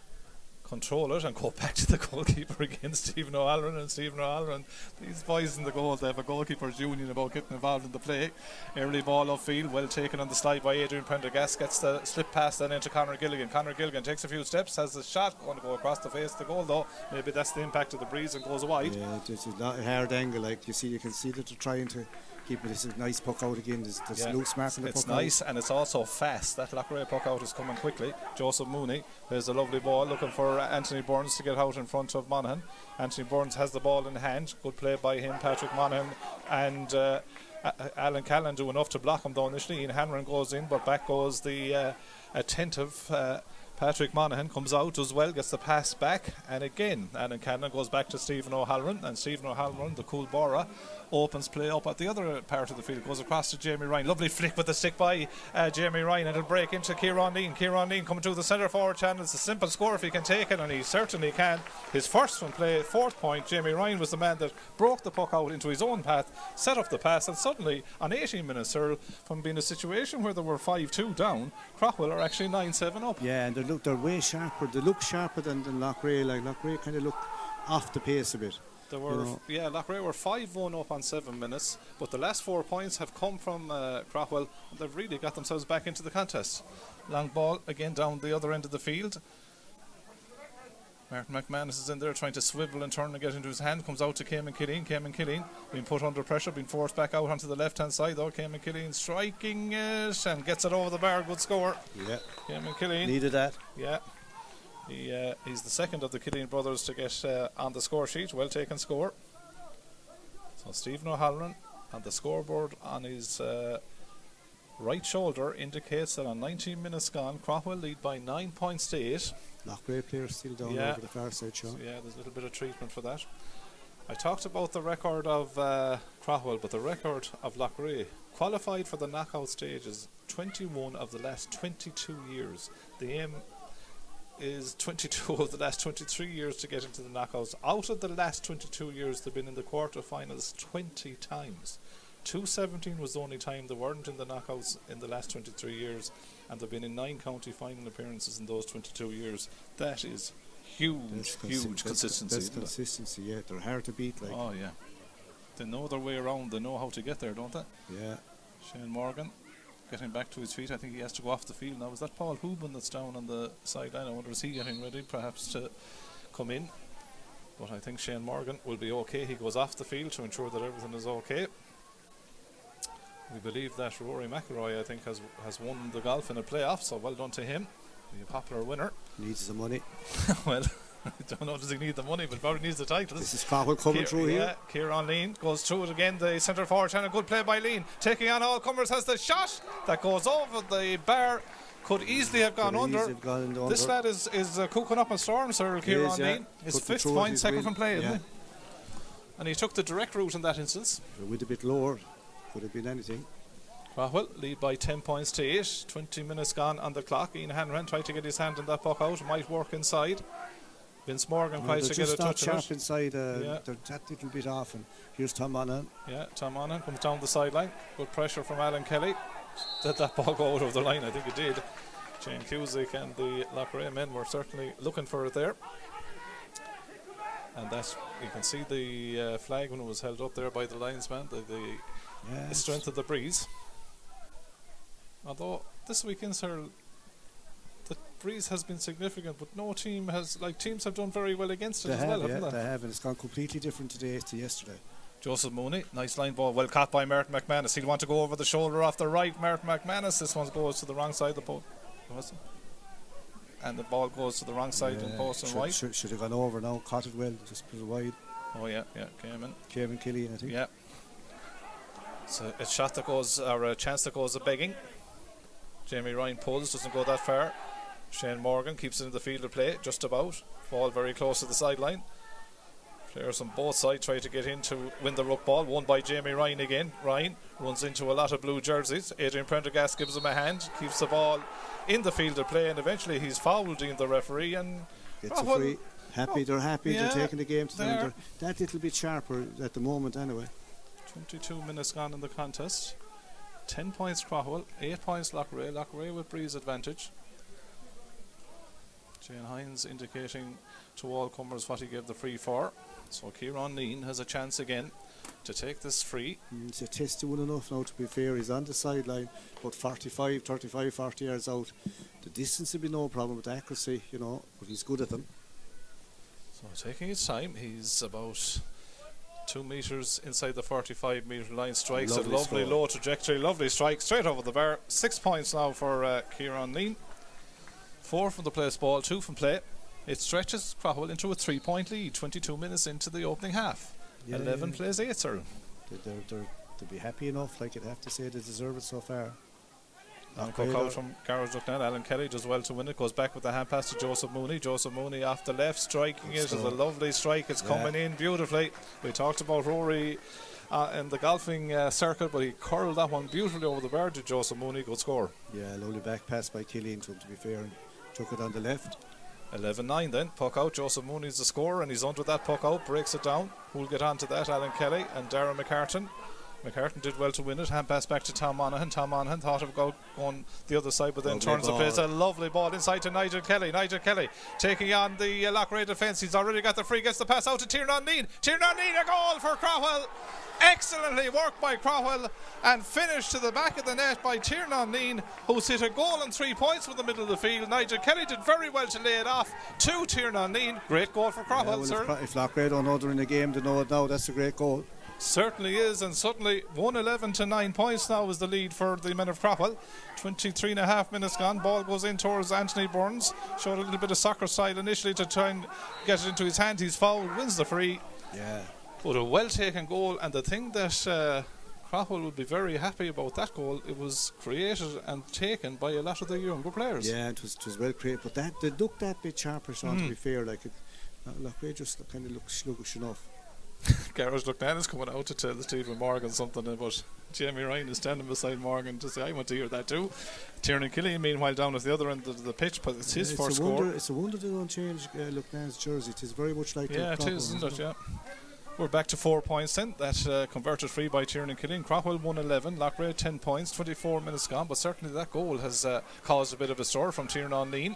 control it and go back to the goalkeeper again, Stephen O'Halloran. And Stephen O'Halloran, these boys in the goal, they have a goalkeeper's union about getting involved in the play. Early ball upfield, well taken on the slide by Adrian Prendergast, gets the slip pass then into Conor Gilligan. Conor Gilligan takes a few steps, has a shot going to go across the face of the goal, though maybe that's the impact of the breeze and goes wide. Yeah, it's a hard angle, like you can see that they're trying to keep it. It's a nice puck out again. There's loose mark in the puck. It's nice and it's also fast. That Loughrea puck out is coming quickly. Joseph Mooney, there's a lovely ball looking for Anthony Burns to get out in front of Monaghan. Anthony Burns has the ball in hand. Good play by him. Patrick Monaghan and Alan Callan do enough to block him though initially. Ian Hanron goes in, but back goes the attentive Patrick Monaghan, comes out, does well, gets the pass back, and again Alan Callan goes back to Stephen O'Halloran, and Stephen O'Halloran, the cool Bora, opens play up at the other part of the field, goes across to Jamie Ryan. Lovely flick with the stick by Jamie Ryan, and it'll break into Kieran Dean. Kieran Dean coming through the centre forward channel. It's a simple score if he can take it, and he certainly can. His first one play, 4th point. Jamie Ryan was the man that broke the puck out into his own path, set up the pass, and suddenly on 18 minutes, Earl, from being a situation where they were 5-2 down, Craughwell are actually 9-7 up. Yeah, and they're way sharper. They look sharper than Loughrea. Like Loughrea kind of look off the pace a bit. There were, Loughrea were 5-1 up on 7 minutes, but the last 4 points have come from Craughwell, and they've really got themselves back into the contest. Long ball again down the other end of the field. Martin McManus is in there trying to swivel and turn and get into his hand. Comes out to Cayman Killeen. Cayman Killeen being put under pressure, being forced back out onto the left hand side though. Cayman Killeen striking it and gets it over the bar. Good score. Yeah. Cayman Killeen Needed that. Yeah. He's the second of the Killeen brothers to get on the score sheet. Well taken score. So Stephen O'Halloran on the scoreboard on his right shoulder indicates that on 19 minutes gone, Craughwell lead by 9 points to 8. Loughrea players still down over the far side, Sean. Yeah, there's a little bit of treatment for that. I talked about the record of Craughwell, but the record of Loughrea qualified for the knockout stages 21 of the last 22 years. The aim is 22 of the last 23 years to get into the knockouts. Out of the last 22 years, they've been in the quarterfinals 20 times. 2017 was the only time they weren't in the knockouts in the last 23 years, and they've been in 9 county final appearances in those 22 years. That is huge consistency. That's consistency, yeah. They're hard to beat. Like. Oh, yeah. They know their way around. They know how to get there, don't they? Yeah. Shane Morgan getting back to his feet. I think he has to go off the field now. Is that Paul Hooban that's down on the sideline? I wonder, is he getting ready perhaps to come in? But I think Shane Morgan will be okay. He goes off the field to ensure that everything is okay. We believe that Rory McIlroy, I think, has won the golf in a playoff, so well done to him. Be a popular winner. Needs the money. Well, I don't know, does he need the money, but probably needs the titles. This is Craughwell coming through here. Kieran Lean goes through it again, the centre forward channel. Good play by Lean. Taking on all comers, has the shot that goes over the bar. Could easily have gone under. This lad is cooking up a storm, Sir Kieran Lean. His 5th point, second from play, isn't he? And he took the direct route in that instance. A bit lower. Could have been anything. Craughwell lead by 10 points to 8. 20 minutes gone on the clock. Ian Hanran tried to get his hand in that puck out. Might work inside. Vince Morgan tries to get a touch sharp of it. Inside. They're that little bit off. And here's Tom Monaghan. Yeah, Tom Monaghan comes down the sideline. Good pressure from Alan Kelly. Did that ball go out of the line? I think it did. Shane Cusick and the Loughrea men were certainly looking for it there. And that's, you can see the flag when it was held up there by the linesman. The strength of the breeze. Although this weekend, sir, breeze has been significant, but no team has, teams have done very well against it They as have, well, haven't they have, and it's gone completely different today to yesterday. Joseph Mooney, nice line ball, well caught by Martin McManus. He'll want to go over the shoulder off the right. Martin McManus, this one goes to the wrong side of the post. And the ball goes to the wrong side and post and wide. Should have gone over now, caught it well, just put it wide. Oh yeah, came in. Killian, I think. Yeah. So a shot that goes, or a chance that goes a begging. Jamie Ryan pulls, doesn't go that far. Shane Morgan keeps it in the field of play, just about. Ball very close to the sideline. Players on both sides try to get in to win the ruck ball. Won by Jamie Ryan again. Ryan runs into a lot of blue jerseys. Adrian Prendergast gives him a hand, keeps the ball in the field of play, and eventually he's fouled in the referee and gets a free. They're happy, they're taking the game to them. They're that little bit sharper at the moment anyway. 22 minutes gone in the contest. 10 points Craughwell, 8 points Loughrea. Loughrea with breeze advantage. Jane Hines indicating to all comers what he gave the free for. So Kieran Lean has a chance again to take this free. It's a testy one enough now, to be fair. He's on the sideline, about 35, 40 yards out. The distance will be no problem with the accuracy, but he's good at them. So taking his time, he's about 2 metres inside the 45-metre line. Strikes a lovely low trajectory, lovely strike straight over the bar. 6 points now for Kieran Lean. 4 from the place ball, 2 from play. It stretches Craughwell into a 3-point lead, 22 minutes into the opening half. 11 plays 8, sir. They'll be happy enough, I'd have to say they deserve it so far. Puck out from Garage Ducknell. Alan Kelly does well to win it. Goes back with the hand pass to Joseph Mooney. Joseph Mooney off the left, striking it. It's a lovely strike. It's coming in beautifully. We talked about Rory in the golfing circuit, but he curled that one beautifully over the bar to Joseph Mooney. Good score. Yeah, lovely back pass by Killian to him, to be fair, and took it on the left. 11-9 then. Puck out. Joseph Mooney's the scorer, and he's under that puck out. Breaks it down. Who'll get on to that? Alan Kelly and Darren McCartan. McCartan did well to win it. Hand pass back to Tom Monaghan. Tom Monaghan thought of going the other side, but then turns the play. It's a lovely ball inside to Nigel Kelly. Nigel Kelly taking on the Loughrea defence. He's already got the free. Gets the pass out to Tiernan Lean. Tiernan Lean, a goal for Craughwell. Excellently worked by Craughwell and finished to the back of the net by Tiernan Lean, who's hit a goal and 3 points from the middle of the field. Nigel Kelly did very well to lay it off to Tiernan Lean. Great goal for Craughwell, sir. If Loughrea don't know they're in the game, they know it now. That's a great goal. Certainly is, and suddenly 1-11 to 9 points now is the lead for the men of Craughwell. 23.5 minutes gone. Ball goes in towards Anthony Burns. Showed a little bit of soccer style initially to try and get it into his hand. He's fouled, wins the free. Yeah. But a well taken goal, and the thing that Craughwell would be very happy about that goal, it was created and taken by a lot of the younger players. Yeah, it was well created, but they looked that bit sharper, Sean, to be fair. Loughrea just kind of looked sluggish enough. Garage Lucknan is coming out to tell Stephen Morgan something, but Jamie Ryan is standing beside Morgan to say, I want to hear that too. Tiernan Killian, meanwhile, down at the other end of the pitch, but it's his first score. It's a wonder they don't change Lucknan's jersey. It is very much like it is, isn't it? Yeah. We're back to 4 points then. That converted free by Tiernan Killian. Craughwell 1-11, Loughrea 10 points, 24 minutes gone, but certainly that goal has caused a bit of a stir from Tiernan Lean.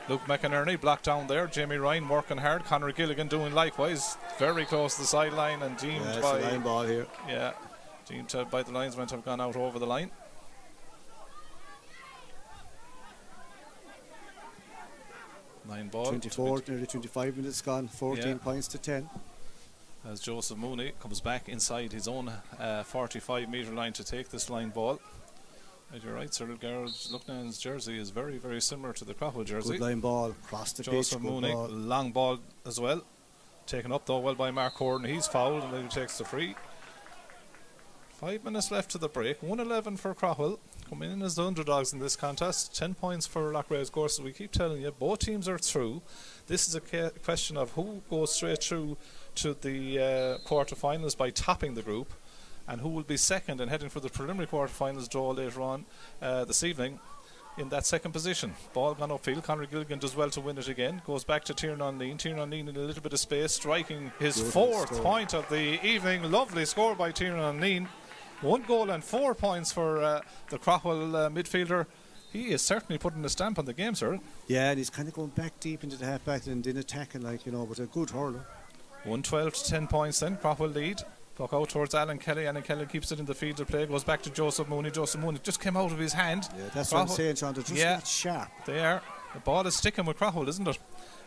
Luke McInerney blocked down there. Jamie Ryan working hard. Conor Gilligan doing likewise. Very close to the sideline and deemed by line ball here. Yeah, deemed by the linesman to have gone out over the line. Line ball. 24, nearly 25 minutes gone. 14 points to 10. As Joseph Mooney comes back inside his own 45-metre line to take this line ball. And you're right, Sir Garage Lucknan's jersey is very, very similar to the Craughwell jersey. Good line ball, across the pitch. Joseph Mooney, long ball as well. Taken up though well by Mark Horton. He's fouled and then he takes the free. 5 minutes left to the break. 1-11 for Craughwell. Coming in as the underdogs in this contest. 10 points for Loughrea. Of course, we keep telling you, both teams are through. This is a question of who goes straight through to the quarter-finals by topping the group, and who will be second and heading for the preliminary quarter-finals draw later on this evening in that second position. Ball gone upfield. Conor Gilligan does well to win it again. Goes back to Tiernan Lean. Tiernan Lean in a little bit of space, striking his fourth point of the evening. Lovely score by Tiernan Lean. 1 goal and 4 points for the Craughwell midfielder. He is certainly putting a stamp on the game, sir. Yeah, and he's kind of going back deep into the half-back and then attacking, but a good hurler. 1-12 to 10 points then. Craughwell lead. Puck out towards Alan Kelly. Alan Kelly keeps it in the field of play. Goes back to Joseph Mooney. Joseph Mooney just came out of his hand. Yeah, that's what I'm saying, Sean. They're just not sharp. They are. The ball is sticking with Craughwell, isn't it?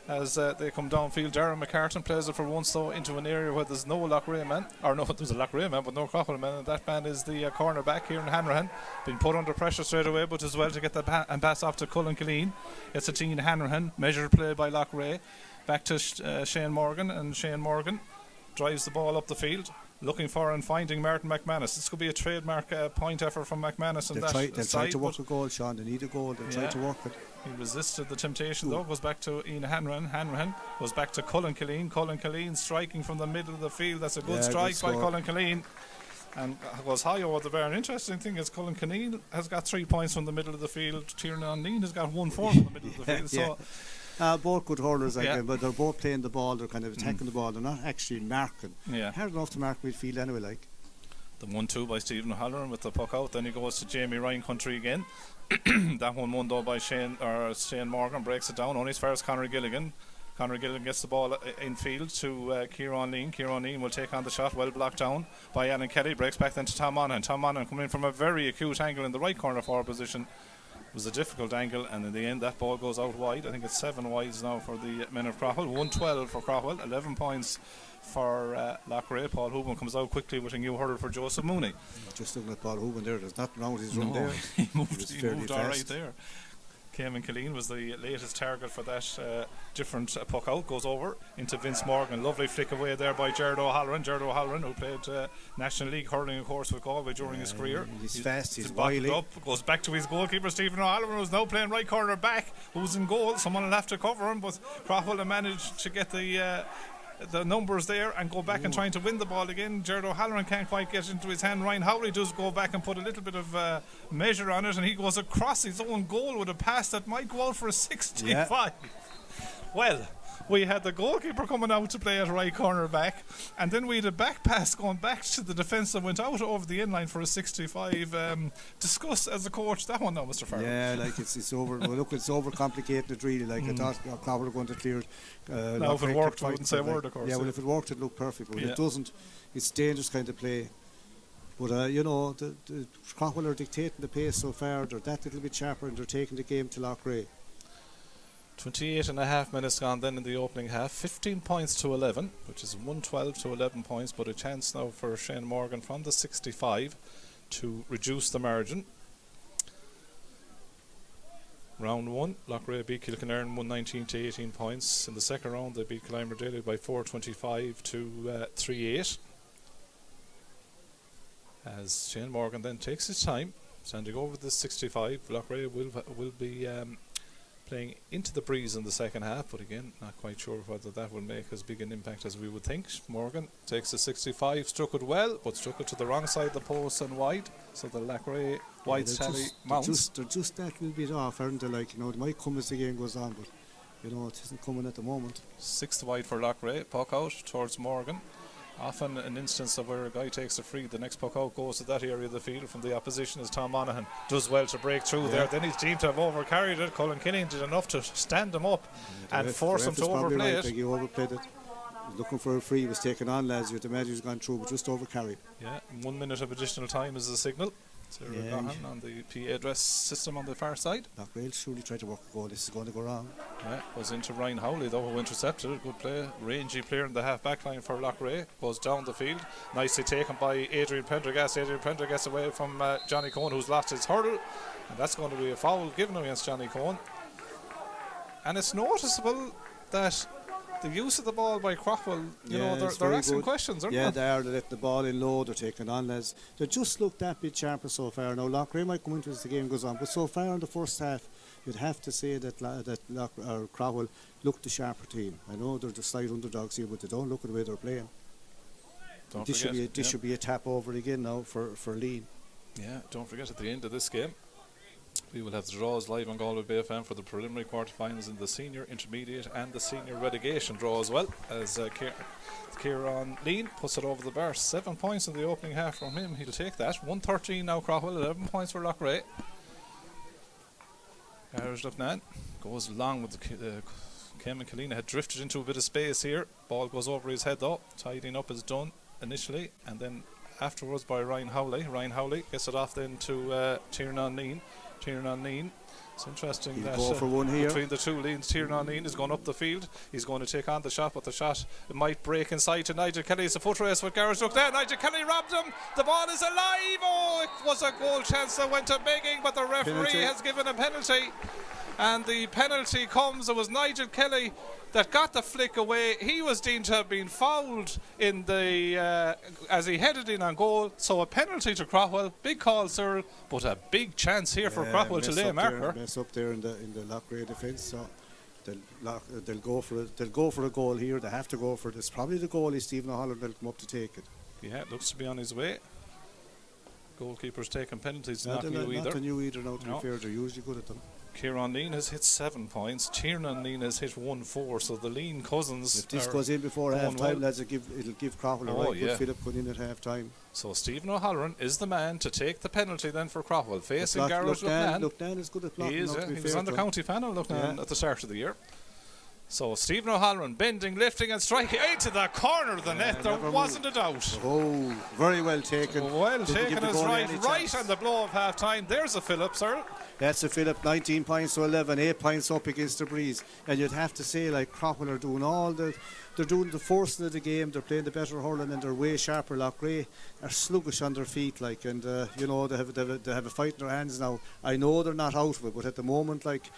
As they come downfield, Darren McCartan plays it for once though into an area where there's no Loughrea man, or no, there's a Loughrea man but no Craughwell man, and that man is the corner back here in Hanrahan, being put under pressure straight away, but as well to get the and pass off to Cullen Killeen. It's a team Hanrahan, measured play by Loughrea, back to Shane Morgan, and Shane Morgan drives the ball up the field, looking for and finding Martin McManus. This could be a trademark point effort from McManus. They'll try to work a goal, Sean. They need a goal. They'll try to work it. He resisted the temptation though. Goes back to Ian Hanrahan. Hanrahan goes back to Cullen Killeen. Cullen Killeen striking from the middle of the field. That's a good strike by Cullen Killeen. And goes high over the bar. An interesting thing is Cullen Killeen has got 3 points from the middle of the field. Tiernan Lean has got 1-4 from the middle of the field. So both good hurlers, but they're both playing the ball. They're kind of attacking the ball. They're not actually marking. Hard enough to mark midfield anyway. Like the 1-2 by Stephen O'Halloran with the puck out. Then he goes to Jamie Ryan Country again. That one won though by Shane Morgan. Breaks it down only as far as Conor Gilligan. Conor Gilligan gets the ball in field to Kieran Lean. Kieran Lean will take on the shot, well blocked down by Alan Kelly. Breaks back then to Tom Monaghan. Tom Monaghan coming in from a very acute angle in the right corner forward position. It was a difficult angle, and in the end that ball goes out wide. I think it's 7 wides now for the men of Craughwell. 112 for Craughwell, 11 points for Loughrea. Paul Hoban comes out quickly with a new hurdle for Joseph Mooney. Just looking at Paul Hoban there, there's nothing wrong with his run there. He moved all right there. Cayman Killeen was the latest target for that different puck out. Goes over into Vince Morgan. Lovely flick away there by Gerard O'Halloran. Gerard O'Halloran, who played National League hurling, of course, with Galway during his career. He's fast, he's wily. Goes back to his goalkeeper, Stephen O'Halloran, who's now playing right corner back, who's in goal. Someone will have to cover him, but Craughwell managed to get the numbers there and go back and trying to win the ball again. Gerard O'Halloran can't quite get into his hand. Ryan Howley does go back and put a little bit of measure on it, and he goes across his own goal with a pass that might go out for a 65. Well, we had the goalkeeper coming out to play at right corner back, and then we had a back pass going back to the defence that went out over the end line for a 65. Discuss as a coach that one now, Mr. Farrell. Yeah, like it's over. Well, look, it's overcomplicated it really. Like I thought Craughwell were going to clear it. Now if it worked, we wouldn't say a word, of course. Yeah, well, if it worked, it looked perfect. But it doesn't. It's dangerous kind of play. But you know, the Craughwell are dictating the pace so far. They're that little bit sharper, and they're taking the game to Loughrea. 28 and a half minutes gone then in the opening half. 15 points to 11, which is 112 to 11 points, but a chance now for Shane Morgan from the 65 to reduce the margin. Round 1, Loughrea beat Kilkenarn 119 to 18 points. In the second round they beat Clymer Daly by 425 to 38. As Shane Morgan then takes his time, standing over the 65, Loughrea will be playing into the breeze in the second half, but again not quite sure whether that will make as big an impact as we would think. Morgan takes the 65, struck it well, but struck it to the wrong side of the post and wide, so the Loughrea wide tally mounts. They're just that little bit off, aren't they? Like, you know, they might come as the game goes on, but you know, it isn't coming at the moment. 6th wide for Loughrea, puck out towards Morgan. Often an instance of where a guy takes a free, the next puck out goes to that area of the field from the opposition as Tom Monaghan does well to break through there. Then he's deemed to have overcarried it. Colin Killeen did enough to stand him up and force him to overplay it. He overplayed it. He was looking for a free, he was taken on, lads. You'd imagine he's gone through, but just overcarried. Yeah, 1 minute of additional time is the signal. Sarah Gahan on the PA address system on the far side. Loughrea surely tried to work a goal. This is going to go wrong. Yeah, goes into Ryan Howley though, who intercepted it. Good play, rangy player in the half back line for Loughrea. Goes down the field, nicely taken by Adrian Prendergast. Adrian Prendergast away from Johnny Cohen, who's lost his hurdle, and that's going to be a foul given against Johnny Cohen. And it's noticeable that the use of the ball by Craughwell, you know, they're asking questions, aren't they? Yeah, they are. They're letting the ball in low, they're taking on, lads. They just look that bit sharper so far. Now, Loughrea might come into as the game goes on, but so far in the first half, you'd have to say that Craughwell looked the sharper team. I know they're the slight underdogs here, but they don't look at the way they're playing. This should be a tap over again now for Lean. Yeah, don't forget at the end of this game, we will have the draws live on Galway Bay FM for the preliminary quarterfinals in the senior, intermediate and the senior relegation draw as well, as Kieran Lean puts it over the bar. 7 points in the opening half from him. He'll take that. 113 now Craughwell, 11 points for Loughrea. Irish Lucknan goes along with Cayman Killeen. Had drifted into a bit of space here. Ball goes over his head though. Tidying up is done initially, and then afterwards by Ryan Howley. Ryan Howley gets it off then to Tiernan Neen. Tiernan Neen. It's interesting He'll that go for one here. between the two lanes, Tiernan Neen is going up the field. He's going to take on the shot, but the shot it might break inside to Nigel Kelly. It's a foot race with Gareth Look there. Nigel Kelly robbed him. The ball is alive. Oh, it was a goal chance that went to begging, but the referee has given a penalty. And the penalty comes. It was Nigel Kelly that got the flick away. He was deemed to have been fouled in the as he headed in on goal. So a penalty to Craughwell. Big call, Cyril, but a big chance here for Craughwell to lay a marker. Mess up there in the Loughrea defence. So they'll go for it. They'll go for a goal here. They have to go for it. It's probably the goalie Stephen O'Halloran will come up to take it. Yeah, it looks to be on his way. Goalkeepers taking penalties, not new either. Not new either. Now, to be fair, they're usually good at them. Kieran Lean has hit 7 points. Tiernan Lean has hit 1-4. So the Lean cousins. If this goes in before half time, lads, it'll give Craughwell a right good fillip going in at half time. So Stephen O'Halloran is the man to take the penalty then for Craughwell, facing Gareth Loughnane. Loughnane is good at blocking. He is. He was on the county panel, Loughnane, at the start of the year. So Stephen O'Halloran bending, lifting and striking into the corner of the net. There wasn't a doubt. Oh, very well taken. Well taken is right on the blow of half time. There's a fillip, sir. That's a Philip, 19 points to 11, 8 points up against the Breeze. And you'd have to say, like, Craughwell are doing they're doing the forcing of the game, they're playing the better hurling, and they're way sharper. Loughrea are sluggish on their feet, like, and they have a fight in their hands now. I know they're not out of it, but at the moment, like,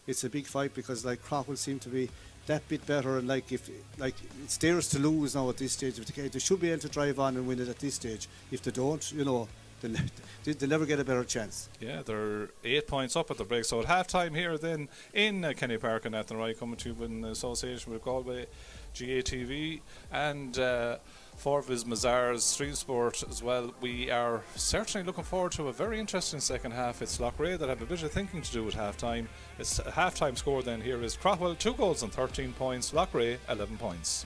it's a big fight because, like, Craughwell seem to be that bit better, and like it's theirs to lose now at this stage. If they should be able to drive on and win it at this stage. If they don't, they'll never get a better chance. Yeah, they're 8 points up at the break. So at half time here then in Kenny Park and Athenry, coming to you in association with Galway GATV and Forvis Mazars Stream Sport as well. We are certainly looking forward to a very interesting second half. It's Loughrea that have a bit of thinking to do at half time. It's a half time score then. Here is Craughwell 2 goals and 13 points, Loughrea 11 points.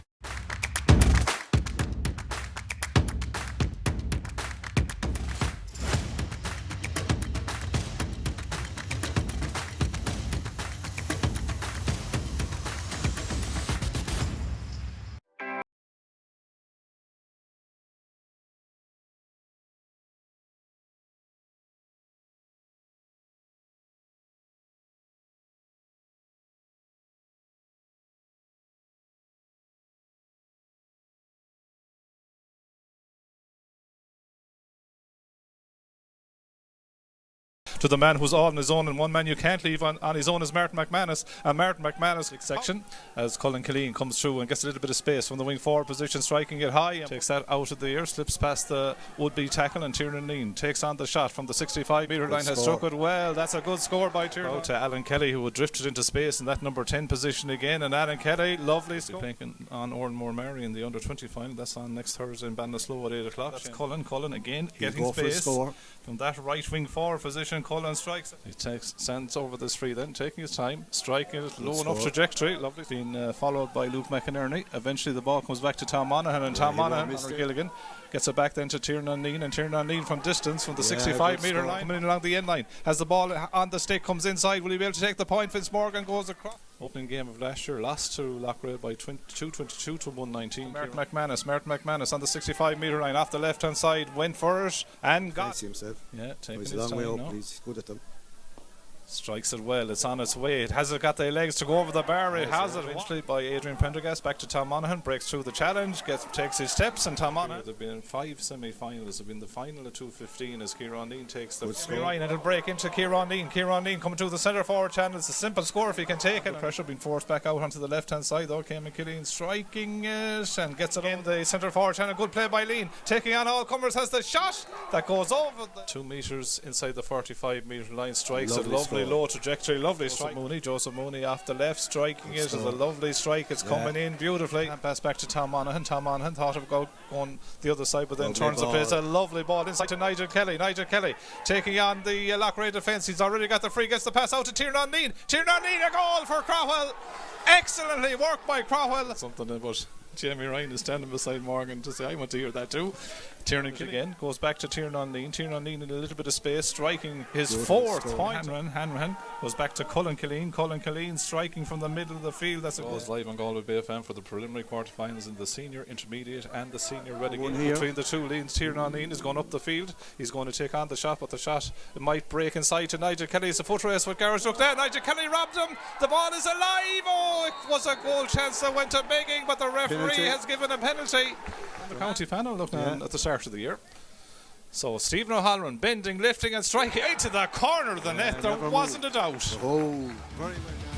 To the man who's all on his own, and one man you can't leave on his own is Martin McManus. And Martin McManus section as Cullen Killeen comes through and gets a little bit of space from the wing forward position, striking it high and takes that out of the air, slips past the would-be tackle, and Tiernan Lean takes on the shot from the 65-metre line. Has struck it well. That's a good score by Tiernan. To Alan Kelly, who had drifted into space in that number 10 position again, and Alan Kelly, lovely score. Playing on Oranmore Mary in the under-20 final. That's on next Thursday in Ballinasloe at 8 o'clock. That's Cullen again getting space from that right wing forward position. Cullen strikes. He stands over this free then, taking his time, striking it low enough trajectory. Lovely. Being followed by Luke McInerney. Eventually the ball comes back to Tom Monaghan, and Tom Monaghan, Conor Gilligan, gets it back then to Tiernan Lean, and Tiernan Lean from distance from the 65-metre line, coming in along the end line, has the ball on the stick, comes inside. Will he be able to take the point? Vince Morgan goes across. Opening game of last year, lost to Loughrea by 22 to 119. Martin McManus on the 65-metre line, off the left-hand side, went for it and got himself. Yeah, taking he's his a long way time up. He's good at them. Strikes it well, it's on its way. It hasn't got the legs to go over the bar. It has it eventually by Adrian Prendergast. Back to Tom Monaghan, breaks through the challenge, takes his steps, and Tom Monaghan. There have been 5 semi-finals. There have been the final of 2:15 as Kieran Lean takes the line, and it'll break into Kieran Lean. Kieran Lean coming to the centre forward channel. It's a simple score if he can take it. The pressure being forced back out onto the left hand side though. Cayman Killeen striking it and gets it in the centre forward channel. Good play by Lean, taking on all comers, has the shot that goes over the 2 metres inside the 45-metre line. Strikes it, lovely low trajectory. Lovely strike. Joseph Mooney off the left, striking it. It's a lovely strike. It's coming in beautifully. And pass back to Tom Monaghan. Tom Monaghan thought of going the other side, but then turns the play. It's a lovely ball inside to Nigel Kelly. Nigel Kelly taking on the Loughrea defence. He's already got the free. Gets the pass out to Tiernan Lean. Tiernan Lean, a goal for Craughwell. Excellently worked by Craughwell. Something, but Jamie Ryan is standing beside Morgan to say, I want to hear that too. Tiernan again goes back to Tiernan Lean. Tiernan Lean in a little bit of space, striking his fourth point. Hanrahan goes back to Cullen Killeen. Cullen Killeen striking from the middle of the field. That's a goes live on Galway Bay FM for the preliminary quarterfinals in the senior, intermediate, and the senior relegation between the two Leans. Tiernan Lean is going up the field. He's going to take on the shot, but the shot it might break inside to Nigel Kelly. It's a foot race with Gareth Look there. Nigel Kelly robbed him. The ball is alive. Oh, it was a goal chance that went to begging, but the referee has given a penalty. The county panel looking at the start of the year. So Stephen O'Halloran bending, lifting and striking into the corner of the net. There wasn't a doubt. Oh, very well.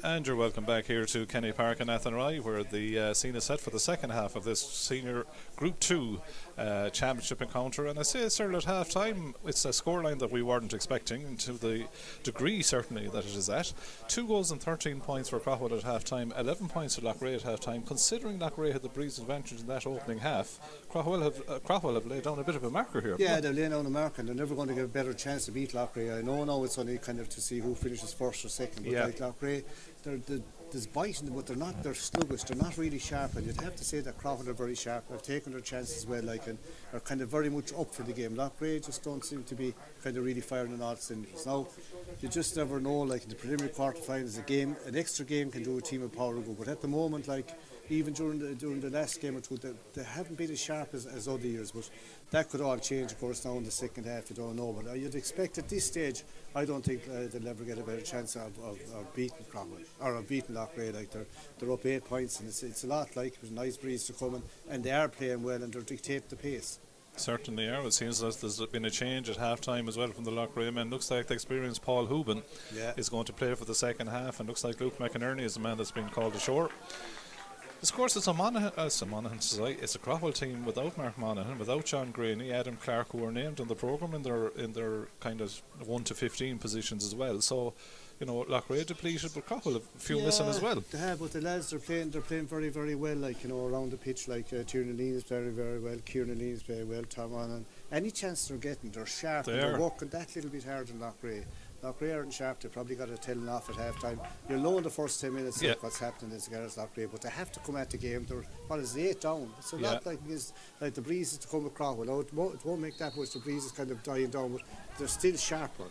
And you're welcome back here to Kenny Park in Athenry, where the scene is set for the second half of this senior Group 2 championship encounter. And I say, Cyril, at half time, it's a scoreline that we weren't expecting, to the degree certainly that it is at. 2 goals and 13 points for Craughwell at half time, 11 points for Loughrea at half time. Considering Loughrea had the breeze advantage in that opening half, Craughwell have laid down a bit of a marker here. Yeah, they're laying down a marker, and they're never going to get a better chance to beat Loughrea. I know now it's only kind of to see who finishes first or second, but like Loughrea, there's bite in them, but they're sluggish, they're not really sharp, and you'd have to say that Craughwell are very sharp. They've taken their chances well, and are kind of very much up for the game. Loughrea just don't seem to be kind of really firing on all cylinders. Now, you just never know, in the preliminary quarter-finals, an extra game can do a team of power good, but at the moment, even during the last game or two, they haven't been as sharp as other years, but that could all change, of course, now in the second half. You don't know, but you'd expect at this stage, I don't think they'll ever get a better chance of beating Craughwell or of beating Loughrea. They're up 8 points, and it's a lot like it was a nice breeze to come in, and they are playing well and they're dictating the pace. Certainly are. It seems that there's been a change at half time as well from the Loughrea men. Looks like the experienced Paul Houben is going to play for the second half, and looks like Luke McInerney is the man that's been called ashore. Of course, it's a Craughwell team without Mark Monaghan, without John Graney, Adam Clark, who were named in the programme in their kind of 1 to 15 positions as well. So, Loughrea depleted, but Craughwell have a few missing as well. They have, but the lads they're playing very, very well. Around the pitch, Tiernan Lean is very, very well. Kieran Lean is very well. Tom Monaghan. Any chance they're getting, they're sharp. They're working that little bit harder than Loughrea. Loughrea aren't sharp. They probably got a telling off at half time. You're low in the first 10 minutes of what's happening as regards Loughrea, but they have to come at the game. They're 8 down. It's a lot like the breeze is to come with Craughwell. Now, it won't make that much. The breeze is kind of dying down, but they're still sharper.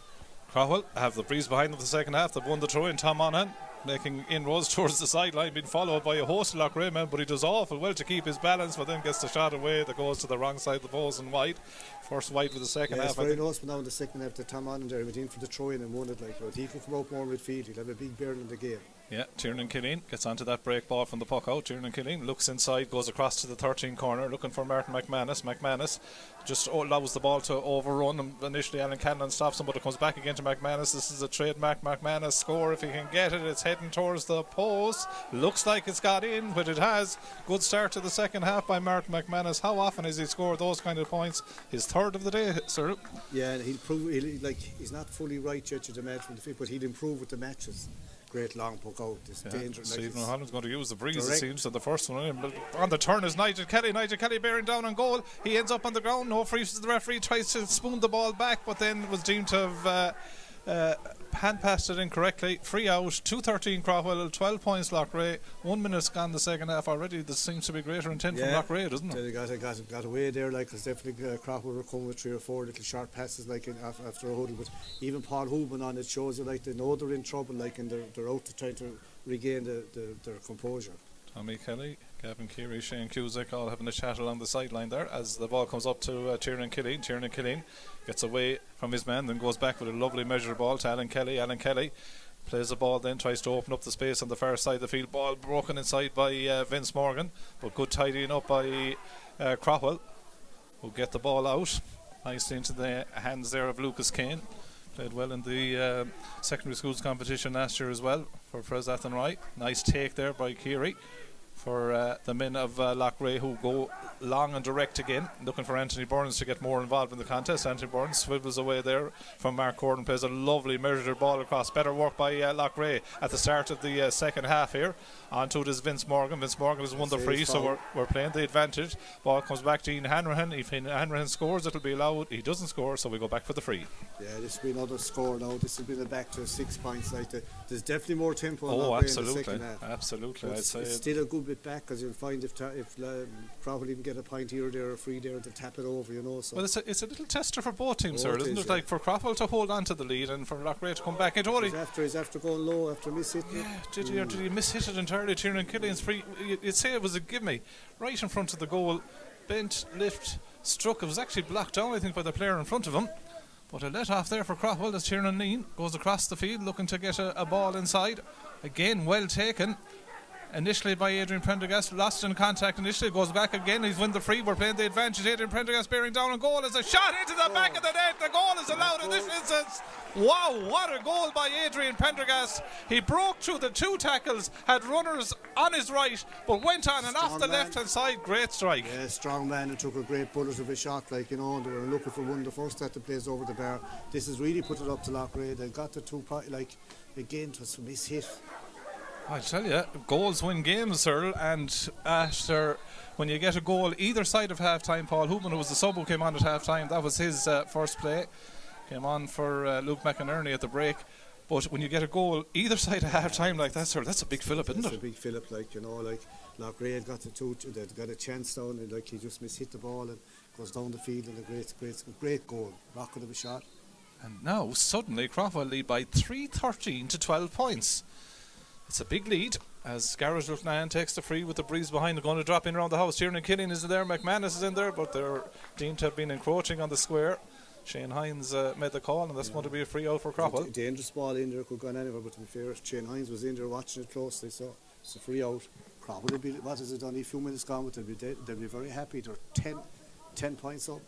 Craughwell have the breeze behind them for the second half. They've won the throw in. Tom Monaghan making inroads towards the sideline, being followed by a host of Loughrea men, but he does awful well to keep his balance, but then gets the shot away that goes to the wrong side of the post and wide. First wide for the second half. It's very close, but now in the second half, Tom Monaghan there went in for the throw in and won it. But he could come out more midfield. He'll have a big bearing in the game. Yeah, Tiernan Killeen gets onto that break ball from the puck out. Tiernan Killeen looks inside, goes across to the 13 corner, looking for Martin McManus. McManus just allows the ball to overrun, and initially Alan Cannon stops him, but it comes back again to McManus. This is a trademark McManus score if he can get it. It's heading towards the post. Looks like it's got in, but it has. Good start to the second half by Martin McManus. How often has he scored those kind of points? His third of the day, sir. Yeah, he's not fully right yet to the match from the fifth, but he'll improve with the matches. Great long puck out. It's dangerous. Stephen O'Halloran's going to use the breeze, it direct. seems, to the first one. But on the turn is Nigel Kelly. Nigel Kelly bearing down on goal. He ends up on the ground. No free. The referee tries to spoon the ball back, but then was deemed to have hand passed it incorrectly. Free out. 2-13 Craughwell, 12 points Loughrea. 1 minute gone the second half already. This seems to be greater intent from Loughrea, doesn't it? They got away there, like, because definitely Craughwell were coming with 3 or 4 little short passes, like, after a huddle. But even Paul Hoban on it shows you, like, they know they're in trouble, like, and they're out to try to regain their composure. Tommy Kelly, Gavin Keary, Shane Cusack all having a chat along the sideline there as the ball comes up to Tiernan Killeen. Tiernan Killeen gets away from his man, then goes back with a lovely measured ball to Alan Kelly. Alan Kelly plays the ball, then tries to open up the space on the far side of the field. Ball broken inside by Vince Morgan, but good tidying up by Craughwell, who get the ball out nicely into the hands there of Lucas Kane. Played well in the secondary schools competition last year as well for Pres Athenry. Nice take there by Keary for the men of Loughrea, who go long and direct again, looking for Anthony Burns to get more involved in the contest. Anthony Burns swivels away there from Mark Gordon, plays a lovely measured ball across. Better work by Loughrea at the start of the second half here. On to it is Vince Morgan. Vince Morgan has won the free, so we're playing the advantage. Ball comes back to Ian Hanrahan. If Ian Hanrahan scores, it'll be allowed. He doesn't score, so we go back for the free. Yeah, this will be another score now. This will be back to 6 points. Like, there's definitely more tempo. Oh, absolutely, in the second half. Absolutely. I'd say it's still a good bit back, because you'll find if Craughwell even get a point here or there or free there, they'll tap it over, you know. So. Well, it's a little tester for both teams, sir, isn't it? Like, for Craughwell to hold on to the lead and for Loughrea to come back into it. He's after going low, after miss-hitting it. Yeah, did he miss-hit it entirely? Tiernan Killian's free. You'd say it was a gimme right in front of the goal. Bent, lift, struck. It was actually blocked down, I think, by the player in front of him. But a let off there for Craughwell as Tiernan Lean goes across the field looking to get a ball inside. Again, well taken. Initially by Adrian Prendergast, lost in contact initially, goes back again, he's won the free, we're playing the advantage. Adrian Prendergast bearing down on goal as a shot into the back of the net. The goal is allowed in this instance. Wow, what a goal by Adrian Prendergast. He broke through the 2 tackles, had runners on his right, but went on and off the left hand side. Great strike. Yeah, strong man, and took a great bullet of a shot, like, you know, and they were looking for one, the first that the plays over the bar. This has really put it up to Loughrea. They got the 2 like, again, it was a miss-hit. I tell you, goals win games, sir. And after, when you get a goal either side of half time, Paul Hoban, who was the sub who came on at half time, that was his first play, came on for Luke McInerney at the break. But when you get a goal either side of half time like that, sir, that's a big fillip, isn't it? That's a big fillip, like, you know, like Loughrea had got they'd got a chance down, and like, he just hit the ball and goes down the field, and a great goal, rocket of a shot. And now suddenly Craughwell lead by 3-13 to 12 points. It's a big lead as Gareth Lufnan takes the free with the breeze behind. They're going to drop in around the house. Tiernan Killeen is there, McManus is in there, but they're deemed to have been encroaching on the square. Shane Hines made the call, and that's going to be a free out for Craughwell. A dangerous ball in there, could go anywhere, but to be fair, Shane Hines was in there watching it closely, so it's a free out. Craughwell will be, what has it done? A few minutes gone, but they'll be very happy. They're 10 points up.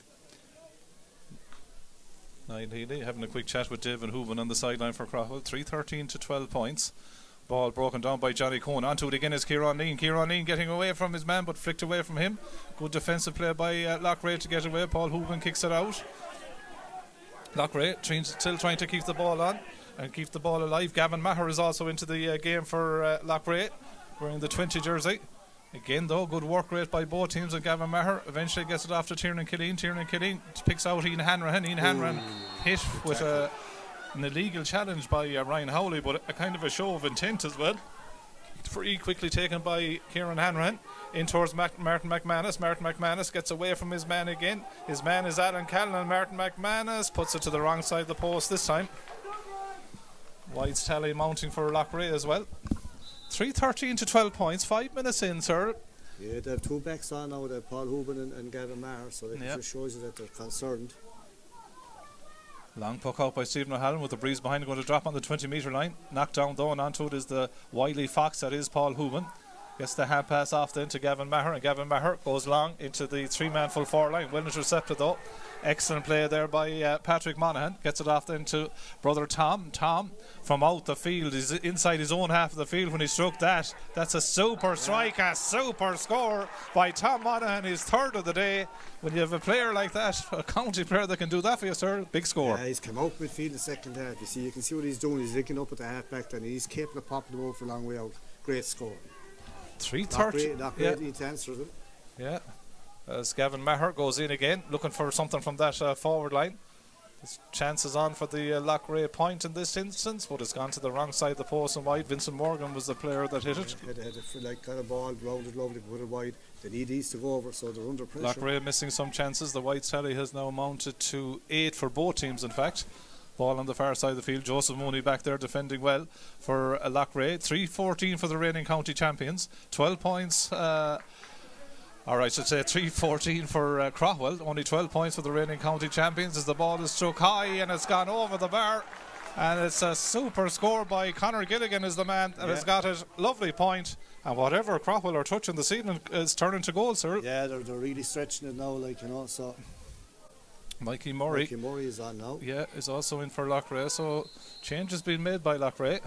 Niall Healy having a quick chat with David Hooven on the sideline for Craughwell. 3-13 to 12 points. Ball broken down by Johnny Cohn. Onto it again is Kieran Lean. Kieran Lean getting away from his man, but flicked away from him. Good defensive play by Loughrea to get away. Paul Hooven kicks it out. Loughrea still trying to keep the ball on and keep the ball alive. Gavin Maher is also into the game for Loughrea, wearing the 20 jersey. Again, though, good work rate by both teams, and Gavin Maher eventually gets it off to Tiernan Killeen. Tiernan Killeen picks out Ian Hanrahan. Ian Hanrahan hit with an illegal challenge by Ryan Howley, but a kind of a show of intent as well. Free quickly taken by Kieran Hanrahan in towards Martin McManus. Martin McManus gets away from his man again. His man is Alan Callan. Martin McManus puts it to the wrong side of the post this time. Wide's tally mounting for Loughrea as well. 3-13 to 12 points, 5 minutes in, sir. Yeah, they have 2 backs on now, Paul Hooban and Gavin Maher, so that just shows you that they're concerned. Long puck out by Stephen O'Halloran with the breeze behind, going to drop on the 20 metre line. Knocked down though, and onto it is the wily fox that is Paul Hooban. Gets the hand pass off then to Gavin Maher, and Gavin Maher goes long into the 3-man full forward line. Well intercepted though. Excellent play there by Patrick Monaghan. Gets it off then to brother Tom. Tom from out the field. He's inside his own half of the field when he struck that. That's a super strike, a super score by Tom Monaghan. His third of the day. When you have a player like that, a county player that can do that for you, sir, big score. Yeah, he's come out midfield in the second half. You can see what he's doing. He's linking up at the half back line. He's capable of popping the ball for a long way out. Great score. 3:30. Not great to answer it. Yeah. As Gavin Maher goes in again, looking for something from that forward line. There's chances on for the Loughrea point in this instance, but it's gone to the wrong side of the post and wide. Vincent Morgan was the player that hit it. Got a ball, rounded lovely, put it wide. They need these to go over, so they're under pressure. Loughrea missing some chances. The white tally has now mounted to 8 for both teams, in fact. Ball on the far side of the field. Joseph Mooney back there defending well for Loughrea. 3-14 for the reigning county champions. 12 points. Or I should say 3-14 for Craughwell. Only 12 points for the reigning county champions as the ball is struck high and it's gone over the bar. And it's a super score by Conor Gilligan is the man that has got it. Lovely point. And whatever Craughwell are touching this evening is turning to goal, sir. Yeah, they're really stretching it now, so... Mikey Murray is on now. Yeah, is also in for Loughrea. So change has been made by Loughrea.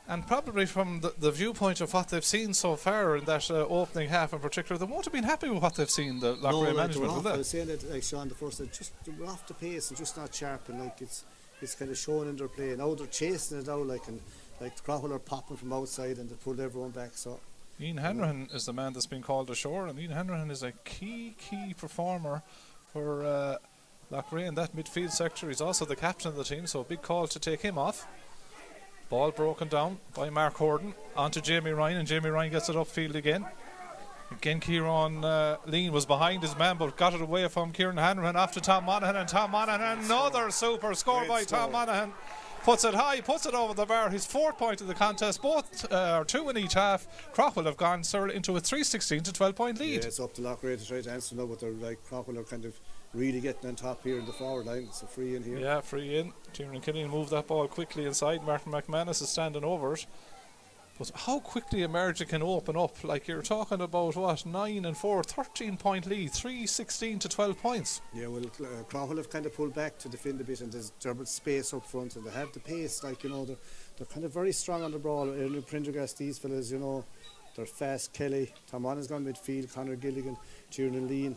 And probably from the viewpoint of what they've seen so far in that opening half in particular, they won't have been happy with what they've seen, the Loughrea management, will they? I was saying that, like Sean, the first, they're off the pace and just not sharp, and it's kind of showing in their play. Now they're chasing it out, and Craughwell are popping from outside and they pulled everyone back. So Ian Hanrahan is the man that's been called ashore, and Ian Hanrahan is a key performer for Loughrea in that midfield sector. He's also the captain of the team, so a big call to take him off. Ball broken down by Mark Horton onto Jamie Ryan, and Jamie Ryan gets it upfield again. Again, Kieran Lean was behind his man, but got it away from Kieran Hanrahan off to Tom Monaghan, and Tom Monaghan, another super score by Tom Monaghan. Puts it high, puts it over the bar. His 4th point of the contest. Both are 2 in each half. Craughwell have gone, sir, into a 3-16 to 12-point lead. Yeah, it's up to Loughrea to try to answer now, but they're Craughwell are kind of really getting on top here in the forward line. It's a free in here. Yeah, free in. Tiernan Killian moved that ball quickly inside. Martin McManus is standing over it. But how quickly a margin can open up, like you're talking about, 9 and 4, 13-point lead, 3-16 to 12 points. Yeah, well, Craughwell have kind of pulled back to defend a bit, and there's double space up front, and they have the pace, they're kind of very strong on the ball. Prendergast, these fellas, they're fast. Kelly, Tom Monaghan's gone midfield, Conor Gilligan, Tiernan Lean,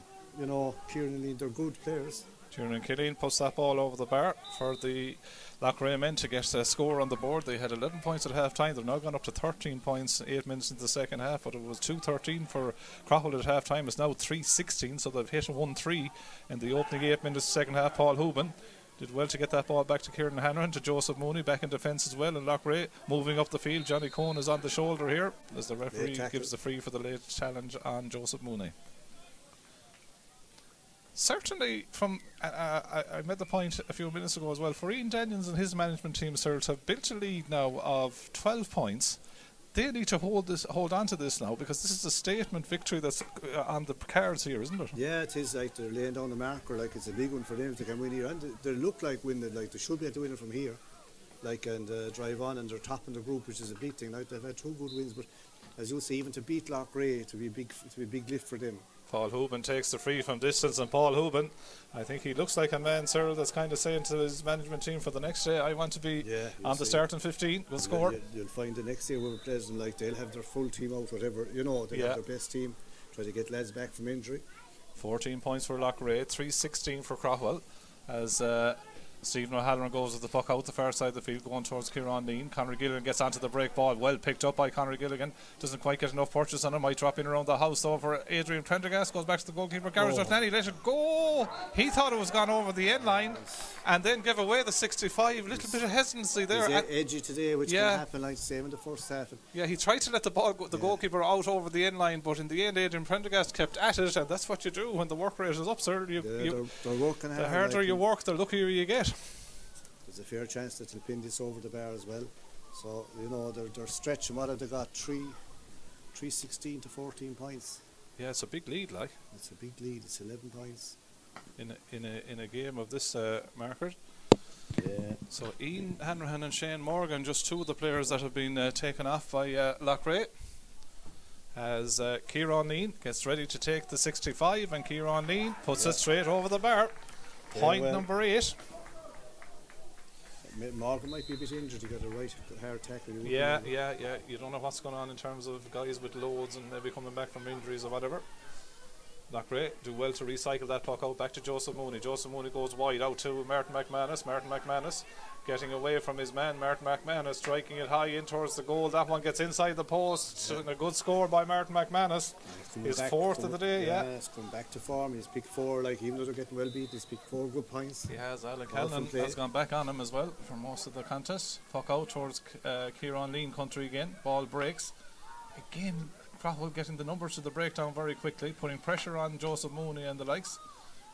Kieran Lean, they're good players. Tiernan Killian puts that ball over the bar for the Loughrea men to get a score on the board. They had 11 points at half time. They've now gone up to 13 points 8 minutes into the second half, but it was 2-13 for Craughwell at half time. It's now 3-16, so they've hit 1-3 in the opening 8 minutes second half. Paul Hooban did well to get that ball back to Kieran Hanrahan, to Joseph Mooney back in defence as well, and Loughrea moving up the field. Johnny Cohn is on the shoulder here as the referee gives the free for the late challenge on Joseph Mooney. Certainly, I made the point a few minutes ago as well, for Ian Daniels and his management team, sir, to have built a lead now of 12 points. They need to hold on to this now, because this is a statement victory that's on the cards here, isn't it? Yeah, it is. They're laying down the marker, it's a big one for them if they can win here, and they look like winning, they should be able to win it from here, and drive on, and they're top in the group, which is a big thing. They've had 2 good wins, but as you say, even to beat Loughrea, to be a big lift for them. Paul Hooban takes the free from distance, and Paul Hooban, I think he looks like a man, sir, that's kind of saying to his management team for the next day, I want to be on the starting 15. We'll score. You'll find the next day when we're playing they'll have their full team out, whatever, they'll have their best team, try to get lads back from injury. 14 points for Loughrea, 3-16 for Craughwell, as Stephen O'Halloran goes with the puck out the far side of the field, going towards Kieran Lean. Conor Gilligan gets onto the break ball, well picked up by Conor Gilligan, doesn't quite get enough purchase on him, might drop in around the house though for Adrian Prendergast, goes back to the goalkeeper Gareth O'Tnanny, let it go. He thought it was gone over the end line and then give away the 65. Little bit of hesitancy there. He's edgy today, which can happen like the same in the first half. Yeah, he tried to let the ball go, the goalkeeper out over the end line, but in the end Adrian Prendergast kept at it, and that's what you do when the work rate is up, sir. They're working hard. The harder you work, the luckier you get. There's a fair chance that they'll pin this over the bar as well. So, they're stretching. What have they got? 3-16 to 14 points. Yeah, it's a big lead, like. It's a big lead. It's 11 points. In a game of this market. Yeah. So Ian Hanrahan and Shane Morgan, just two of the players that have been taken off by Loughrea. As Kieran Lean gets ready to take the 65, and Kieran Lean puts it straight over the bar. Point number 8. Morgan might be a bit injured. He got a right hard tackle. Yeah. You don't know what's going on in terms of guys with loads and maybe coming back from injuries or whatever. Loughrea do well to recycle that puck out back to Joseph Mooney. Joseph Mooney goes wide out to Martin McManus. Martin McManus getting away from his man. Martin McManus striking it high in towards the goal. That one gets inside the post. And a good score by Martin McManus. His fourth of the day. He's come back to form. He's picked 4. Like, even though they're getting well beat, he's picked 4 good points. He has. Alan Callan has gone back on him as well for most of the contest. Puck out towards Kieran Lean country again. Ball breaks again. Craughwell getting the numbers to the breakdown very quickly, putting pressure on Joseph Mooney and the likes.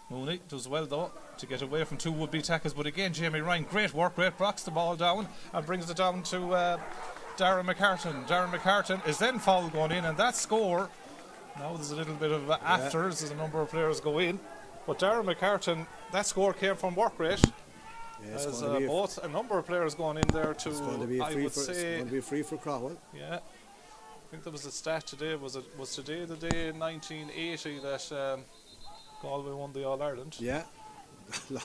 Mooney does well though to get away from 2 would-be tackles, but again Jamie Ryan, great work, blocks the ball down and brings it down to Darren McCartan. Darren McCartan is then foul going in, and that score, now there's a little bit of afters as a number of players go in, but Darren McCartan, that score came from work rate. As both a number of players going in there to, it's going to be it's going to be free for Craughwell. Yeah. I think there was a stat today. Was today the day in 1980 that Galway won the All Ireland? Yeah,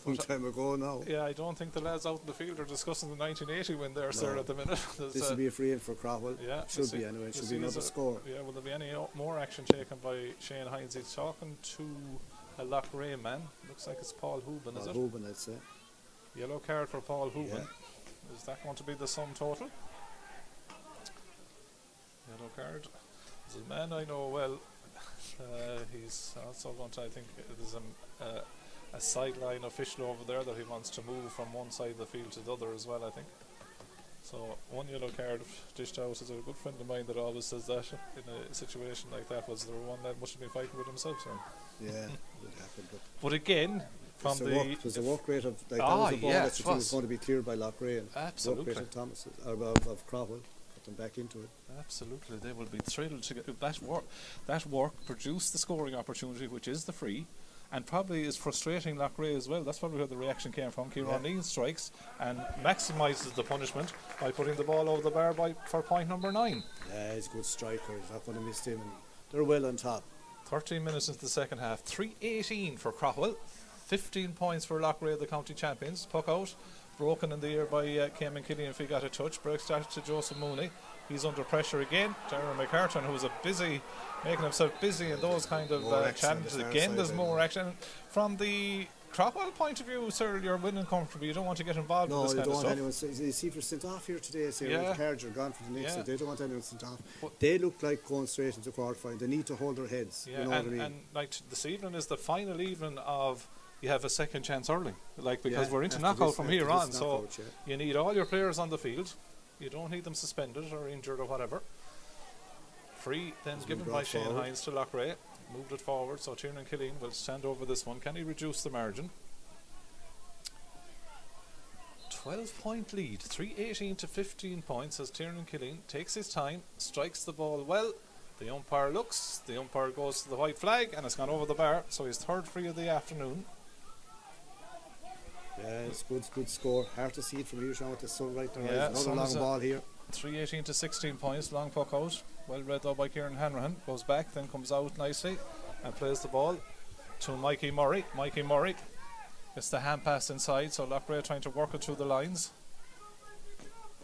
long time ago now. Yeah, I don't think the lads out in the field are discussing the 1980 win there, sir, at the minute. This will be a free in for Craughwell. Yeah, should be anyway. It should be another score. Yeah, will there be any more action taken by Shane Hines? He's talking to a Loughrea man. Looks like it's Paul Hooban, is it? Paul Hooban, I'd say. Yellow card for Paul Hooban. Yeah. Is that going to be the sum total? Yellow card. There's a man I know well. He's also going to, I think there's a sideline official over there that he wants to move from one side of the field to the other as well, I think. So 1 yellow card dished out. Is a good friend of mine that always says that in a situation like that. Was there one that must have been fighting with himself, sir? Yeah, it happened. But again, from there's a work rate of that was a ball that was going to be cleared by Loughrea. Absolutely. Work rate of Thomas of Craughwell. Them back into it. Absolutely, they will be thrilled to get that work produced the scoring opportunity, which is the free, and probably is frustrating Loughrea as well. That's probably where the reaction came from. Kieran Lean strikes and maximises the punishment by putting the ball over the bar for point number 9. Yeah, he's a good striker. He's not going to miss him, and they're well on top. 13 minutes into the second half. 3:18 for Craughwell. 15 points for Loughrea, the county champions. Puck out. Broken in the air by Cayman Killian if he got a touch. Breaks that to Joseph Mooney. He's under pressure again. Darren McCartan, who's making himself busy in those kind of challenges. Again, there's more action. From the Craughwell point of view, sir, you're winning comfortably. You don't want to get involved with this kind of stuff. No, you don't want anyone. You see, for sent off here today, the cards are gone for the next. So they don't want anyone sent off. But they look like going straight into quarterfinal. They need to hold their heads. Yeah, you know what I mean? And like this evening is the final evening of. You have a second chance early, because we're into knockout from here on. So you need all your players on the field. You don't need them suspended or injured or whatever. Free then given by Shane Hines to Loughrea. Moved it forward, so Tiernan Killeen will stand over this one. Can he reduce the margin? 12-point lead, 3:18 to 15 points as Tiernan Killeen takes his time, strikes the ball well. The umpire looks, the umpire goes to the white flag, and it's gone over the bar, so his third free of the afternoon. Yeah, it's good score. Hard to see it from here, Sean, with the sun right there. Another long ball here. 3:18 to 16 points, long puck out. Well read though by Kieran Hanrahan. Goes back, then comes out nicely and plays the ball to Mikey Murray. Mikey Murray gets the hand pass inside, so Loughrea trying to work it through the lines.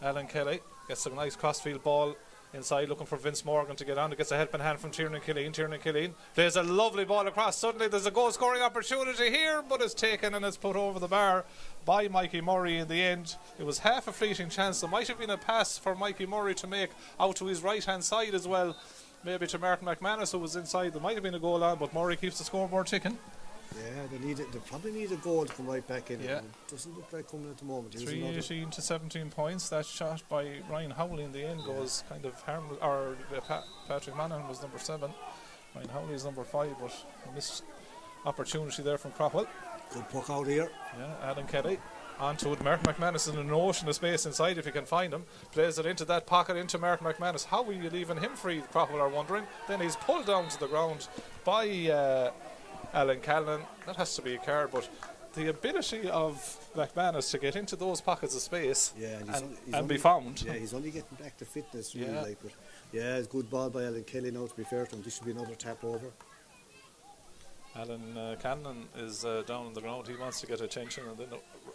Alan Kelly gets a nice crossfield ball inside, looking for Vince Morgan to get on. It gets a helping hand from Tiernan Killeen. Tiernan Killeen plays a lovely ball across. Suddenly there's a goal scoring opportunity here, but it's taken and it's put over the bar by Mikey Murray in the end. It was half a fleeting chance. There might have been a pass for Mikey Murray to make out to his right hand side as well, maybe to Martin McManus, who was inside. There might have been a goal on, but Murray keeps the scoreboard ticking. Yeah, they probably need a goal to come right back in. Yeah. It doesn't look like coming at the moment. 3:18 to 17 points. That shot by Ryan Howley in the end goes kind of harmless. Or Patrick Mannan was number 7. Ryan Howley is number 5, but a missed opportunity there from Craughwell. Good puck out here. Yeah, Adam Kelly. Onto it. Martin McManus in an ocean of space inside if you can find him. Plays it into that pocket into Martin McManus. How are you leaving him free? Craughwell are wondering. Then he's pulled down to the ground by Alan Callan. That has to be a card, but the ability of McManus to get into those pockets of space and be only, found. Yeah, he's only getting back to fitness, really. Yeah. But yeah, it's good ball by Alan Kelly now, to be fair to him. This should be another tap over. Alan Cannon is down on the ground. He wants to get attention, and then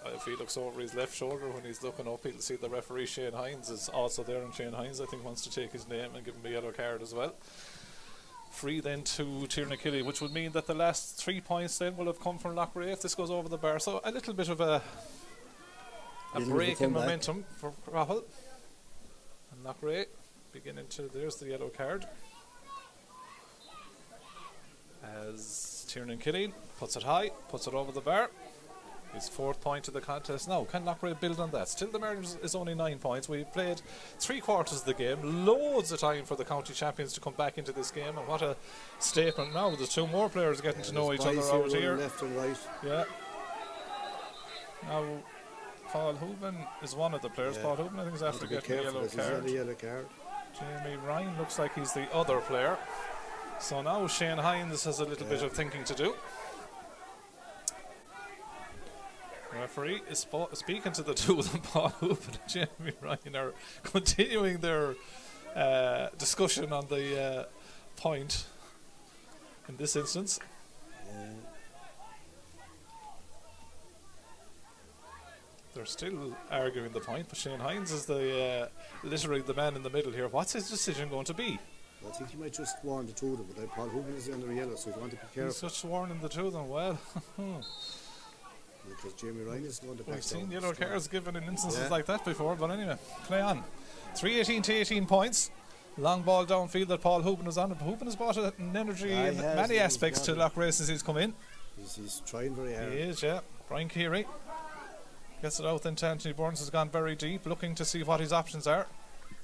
if he looks over his left shoulder when he's looking up, he'll see the referee Shane Hines is also there, and Shane Hines, I think, wants to take his name and give him a yellow card as well. Free then to Tiernan Kelly, which would mean that the last 3 points then will have come from Loughrea if this goes over the bar. So a little bit of a break in momentum for Craughwell. And Loughrea beginning to, there's the yellow card. As Tiernan Kelly puts it high, puts it over the bar. His 4th point of the contest now. Can Loughrea build on that? Still the margin is only 9 points. We've played 3/4 of the game. Loads of time for the county champions to come back into this game. And what a statement now. There's 2 more players getting to know each other out here. Left and right. Yeah. Now, Paul Hooven is one of the players. Paul Hooven, I think, is after getting a yellow card. Jamie Ryan looks like he's the other player. So now Shane Hines has a little bit of thinking to do. Referee is speaking to the 2 of them. Paul Hooven and Jamie Ryan are continuing their discussion on the point in this instance. They're still arguing the point, but Shane Hines is the literally the man in the middle here. What's his decision going to be? I think he might just warn the 2 of them, but Paul Hooven is under yellow, so he's going to be careful. He's just warning the 2 of them. Well, because Jamie Ryan is going to back. We've seen yellow cards given in instances like that before, but anyway, play on. 3-18 to 18 points. Long ball downfield that Paul Hooven is on. Hooven has brought an energy in many aspects to Loughrea since he's come in. He's trying very hard. He is, yeah. Brian Keary gets it out then to Anthony Burns, has gone very deep, looking to see what his options are.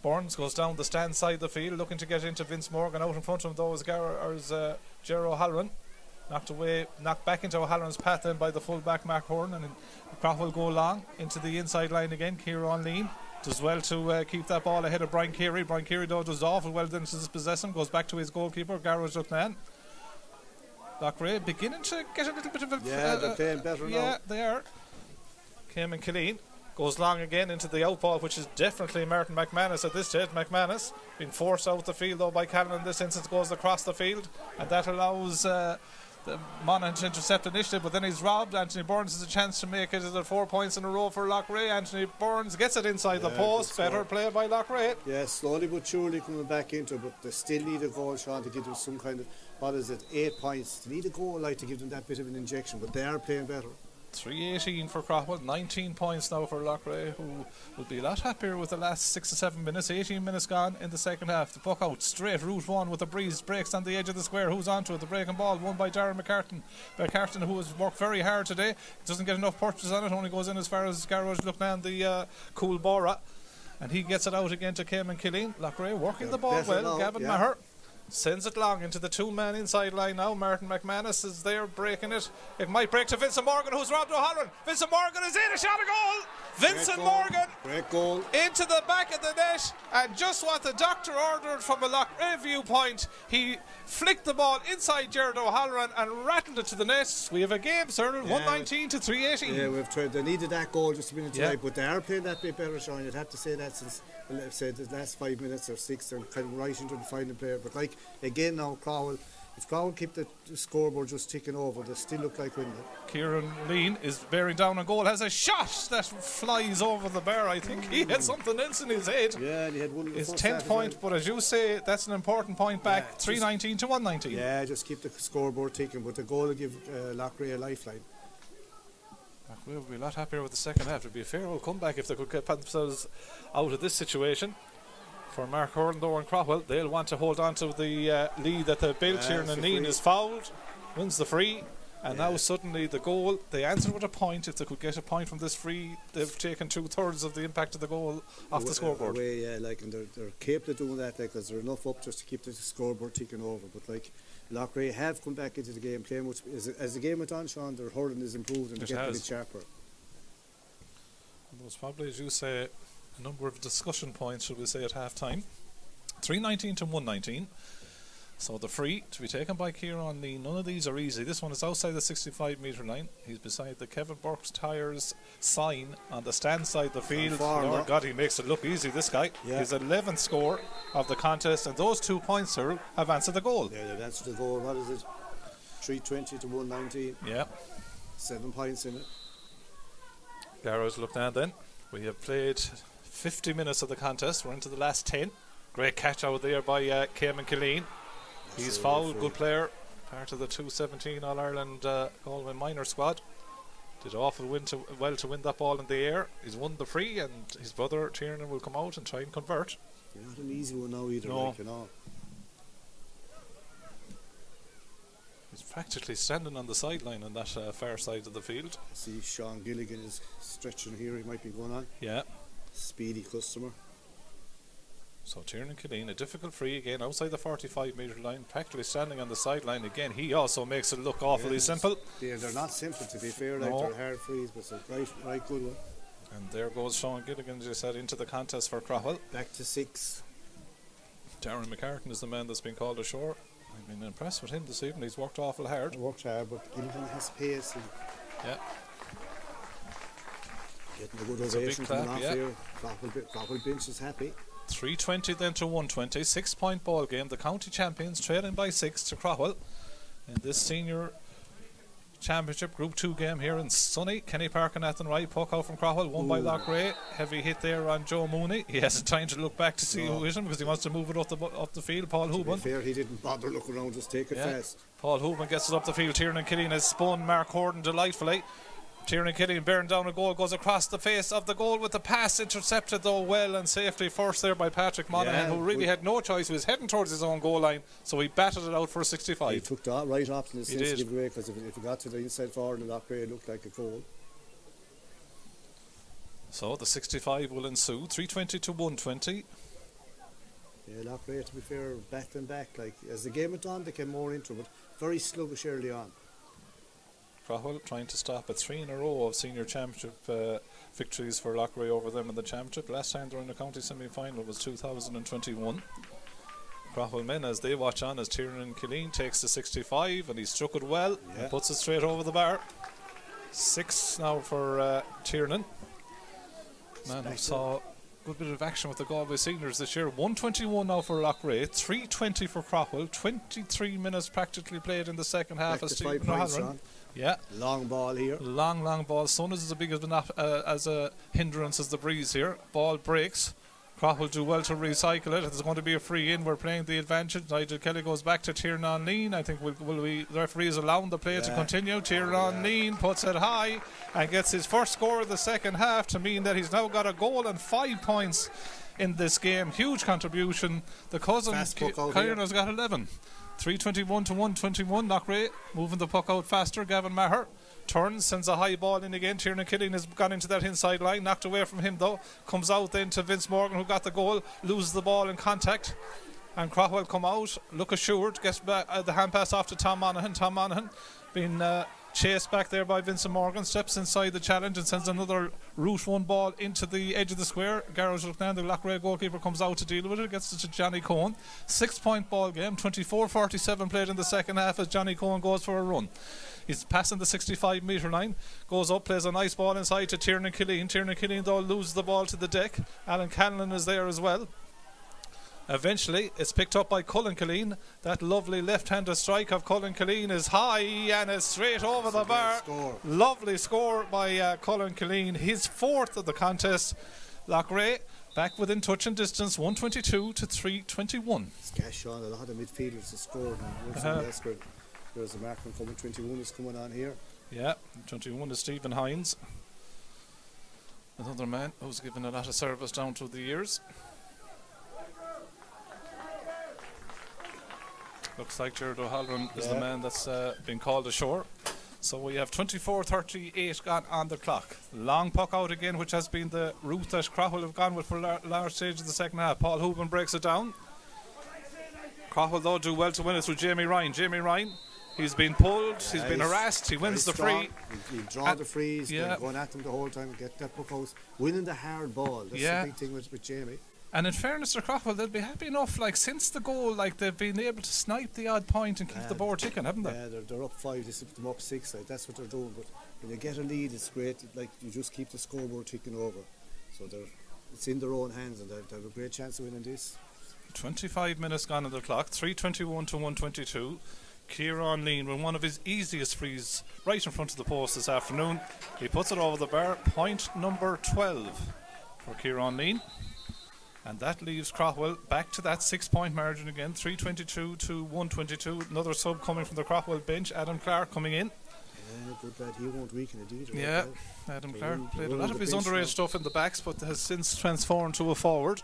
Burns goes down the stand side of the field, looking to get into Vince Morgan. Out in front of him though is Ger O'Halloran. Knocked back into O'Halloran's path then by the full-back Mark Horn, and Craughwell go long into the inside line again. Kieran Lean does well to keep that ball ahead of Brian Keary. Brian Keary though does awful well then to dispossess him, goes back to his goalkeeper, Garage Duckman. Loughrea beginning to get a little bit of a... they're playing better now. Yeah, they are. Cayman Killeen goes long again into the out ball, which is definitely Martin McManus at this stage. McManus being forced out the field though by Callan in this instance, goes across the field, and that allows the Monaghan to intercept initiative, but then he's robbed. Anthony Burns has a chance to make it at 4 points in a row for Loughrea. Anthony Burns gets it inside the post. Better play by Loughrea. Yeah, slowly but surely coming back into it, but they still need a goal, Sean, to give them some kind of, 8 points. They need a goal to give them that bit of an injection, but they are playing better. 3-18 for Craughwell, 19 points now for Loughrea, who will be a lot happier with the last 6 to 7 minutes. 18 minutes gone in the second half. The puck out straight, route 1 with a breeze, breaks on the edge of the square. Who's onto it? The breaking ball won by Darren McCartan. McCartan, who has worked very hard today, doesn't get enough purchase on it, only goes in as far as Garage Luckman, the cool Bora, and he gets it out again to Cayman Killeen. Loughrea working the ball well. Now, Gavin Maher sends it long into the 2-man inside line now. Martin McManus is there breaking it. It might break to Vincent Morgan, who's robbed O'Halloran. Vincent Morgan is in, a shot, a goal. Vincent Morgan, great goal, into the back of the net, and just what the doctor ordered from a Loughrea viewpoint. He flicked the ball inside Jared O'Halloran and rattled it to the net. We have a game, sir, 119 to 318. Yeah, we've tried. They needed that goal just to win it tonight, but they are playing that bit better, Sean. You'd have to say that since the last 5 minutes or 6, they're kind of right into the final player. But again now, Craughwell, if Craughwell keep the scoreboard just ticking over, they still look like winning. Kieran Lean is bearing down a goal, has a shot that flies over the bar. I think he had something else in his head. Yeah, and he had one in the It's first 10th point, but as you say, that's an important point back. 319 to 119. Yeah, just keep the scoreboard ticking, but the goal will give Loughrea a lifeline. We would be a lot happier with the second half. It would be a fair old comeback if they could get themselves out of this situation. For Mark Horndor and Craughwell, they'll want to hold on to the lead that they've built here. Naneen is fouled, wins the free, and now suddenly the goal, they answered with a point. If they could get a point from this free, they've taken 2/3 of the impact of the goal off the scoreboard. And they're capable of doing that, because they're enough up just to keep the scoreboard ticking over. But Loughrea have come back into the game, playing much as the game went on, Sean. Their hurling is improved and getting a bit sharper. There was probably, as you say, a number of discussion points, should we say, at half time. 319 to 119. So the free to be taken by Kieran Lee. None of these are easy. This one is outside the 65-metre line. He's beside the Kevin Burke's Tyres sign on the stand side of the field. Lord God, he makes it look easy, this guy. Yeah. His 11th score of the contest, and those 2 points, sir, have answered the goal. Yeah, they've answered the goal. What is it? 320 to 119. Yeah. 7 points in it. Garrow's look down then. We have played 50 minutes of the contest. We're into the last 10. Great catch out there by Cayman Killeen. He's fouled, good player, part of the 217 All-Ireland Galway minor squad. Did awful well to win that ball in the air. He's won the free, and his brother Tiernan will come out and try and convert. Not an easy one now either, no. Like, you know. He's practically standing on the sideline on that far side of the field. See Sean Gilligan is stretching here, he might be going on. Yeah. Speedy customer. So Tiernan Killeen, a difficult free again outside the 45-metre line, practically standing on the sideline again. He also makes it look awfully simple. Yeah, they're not simple to be fair, like they're hard frees, but it's a right good one. And there goes Sean Gilligan, as you said, into the contest for Craughwell. Back to 6. Darren McCartan is the man that's been called ashore. I've been impressed with him this evening. He's worked awful hard. Worked hard, but Gilligan has pace. Yeah. Getting a good ovation from off here. Craughwell bench is happy. 320 then to 120, 6-point ball game. The county champions trailing by 6 to Craughwell in this senior championship Group 2 game here in sunny Kenny Park and Athenry. Puck out from Craughwell, won by Loughrea. Heavy hit there on Joe Mooney. He hasn't time to look back to see who hit him because he wants to move it up the field. Paul Houben. To be fair, he didn't bother looking around, just take it fast. Paul Houben gets it up the field. Tiernan Killeen has spun Mark Horton delightfully. Tiernan Killeen bearing down a goal, goes across the face of the goal with the pass, intercepted though well and safely first there by Patrick Monaghan, who really had no choice. He was heading towards his own goal line, so he batted it out for a 65. He took that right off in the sensitive way, because if he got to the inside forward in the Loughrea, it looked like a goal. So the 65 will ensue, 320 to 120. Yeah, Loughrea, to be fair, backed and back. Like, as the game went on, they came more into it, but very sluggish early on. Craughwell trying to stop at 3 in a row of senior championship victories for Loughrea over them in the championship. Last time they were in the county semi-final was 2021. Craughwell men, as they watch on, as Tiernan Killeen takes the 65 and he struck it well and puts it straight over the bar. 6 now for Tiernan. Man, I saw a good bit of action with the Galway seniors this year. 121 now for Loughrea, 320 for Craughwell. 23 minutes practically played in the second half as Stephen O'Halloran. Yeah. Long ball here. Long ball. Sun is as big as a hindrance as the breeze here. Ball breaks. Craughwell do well to recycle it. It's going to be a free in. We're playing the advantage. Nigel Kelly goes back to Tiernan Lean. I think the referee is allowing the play to continue. Tiernan Lean puts it high and gets his first score of the second half to mean that he's now got a goal and 5 points in this game. Huge contribution. The cousin Kieran has got 11. 321 to 121. Loughrea moving the puck out faster. Gavin Maher turns, sends a high ball in again. Tiernan Killeen has gone into that inside line, knocked away from him though. Comes out then to Vince Morgan, who got the goal, loses the ball in contact. And Craughwell come out, look assured, gets back the hand pass off to Tom Monaghan. Tom Monaghan being chased back there by Vincent Morgan, steps inside the challenge and sends another route one ball into the edge of the square. Garrett Loughnane, the Loughrea goalkeeper, comes out to deal with it, gets it to Johnny Cohen. 6-point ball game, 24-47 played in the second half as Johnny Cohen goes for a run. He's passing the 65-metre line, goes up, plays a nice ball inside to Tiernan Killeen. Tiernan Killeen though loses the ball to the deck. Alan Canlon is there as well. Eventually, it's picked up by Cullen Killeen. That lovely left-handed strike of Cullen Killeen is high and is straight over the bar. Lovely score by Cullen Killeen. His 4th of the contest. Loughrea back within touch and distance, 122 to 321. It's cash on. A lot of midfielders have scored. There's a marker coming. 21 is coming on here. Yeah, 21 is Stephen Hines. Another man who's given a lot of service down through the years. Looks like Jared O'Halloran is the man that's been called ashore. So we have 24:38 gone on the clock. Long puck out again, which has been the route that Craughwell have gone with for a large stage of the second half. Paul Houben breaks it down. Craughwell though do well to win it through Jamie Ryan. Jamie Ryan, he's been pulled, he's been harassed, he wins the free. He'll draw the frees, going at them the whole time, get that puck out, winning the hard ball. That's the big thing with Jamie. And in fairness to Craughwell, they'll be happy enough. Like since the goal, like they've been able to snipe the odd point and keep the board ticking, haven't they? Yeah, they're up 5, they put them up 6. Like that's what they're doing. But when you get a lead, it's great. Like you just keep the scoreboard ticking over. So it's in their own hands, and they have a great chance of winning this. 25 minutes gone on the clock. 3:21 to 1:22. Kieran Lean with one of his easiest frees right in front of the post this afternoon. He puts it over the bar. Point number 12 for Kieran Lean. And that leaves Craughwell back to that 6-point margin again. 3:22 to 1:22. Another sub coming from the Craughwell bench. Adam Clark coming in. Yeah, good lad. He won't weaken it either. Yeah, Adam Clark played a lot of his underage stuff in the backs, but has since transformed to a forward.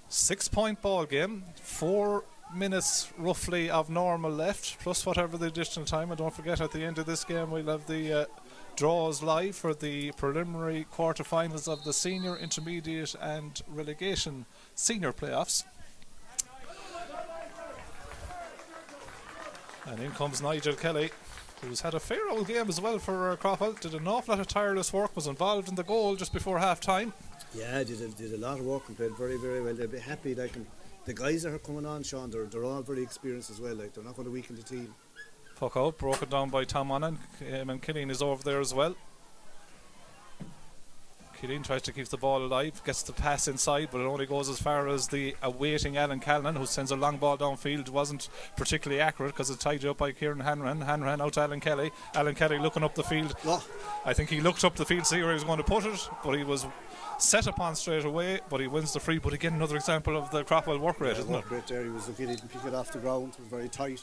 6-point ball game. 4 minutes roughly of normal left, plus whatever the additional time. And don't forget, at the end of this game, we'll have the draws live for the preliminary quarterfinals of the senior, intermediate and relegation senior playoffs. And in comes Nigel Kelly, who's had a fair old game as well for Craughwell. Did an awful lot of tireless work, was involved in the goal just before half time. Yeah, did a lot of work and played very, very well. They'll be happy. Like, the guys that are coming on, Sean, they're all very experienced as well. Like, they're not going to weaken the team. Puck out, broken down by Tom Annan, and Killeen is over there as well. Killeen tries to keep the ball alive, gets the pass inside, but it only goes as far as the awaiting Alan Callan, who sends a long ball downfield. It wasn't particularly accurate because it's tied up by Kieran Hanran. Hanran out to Alan Kelly. Alan Kelly looking up the field. Oh. I think he looked up the field to see where he was going to put it, but he was set upon straight away, but he wins the free. But again, another example of the Craughwell work rate, isn't it? Work rate there. He was looking, he didn't pick it off the ground. It was very tight.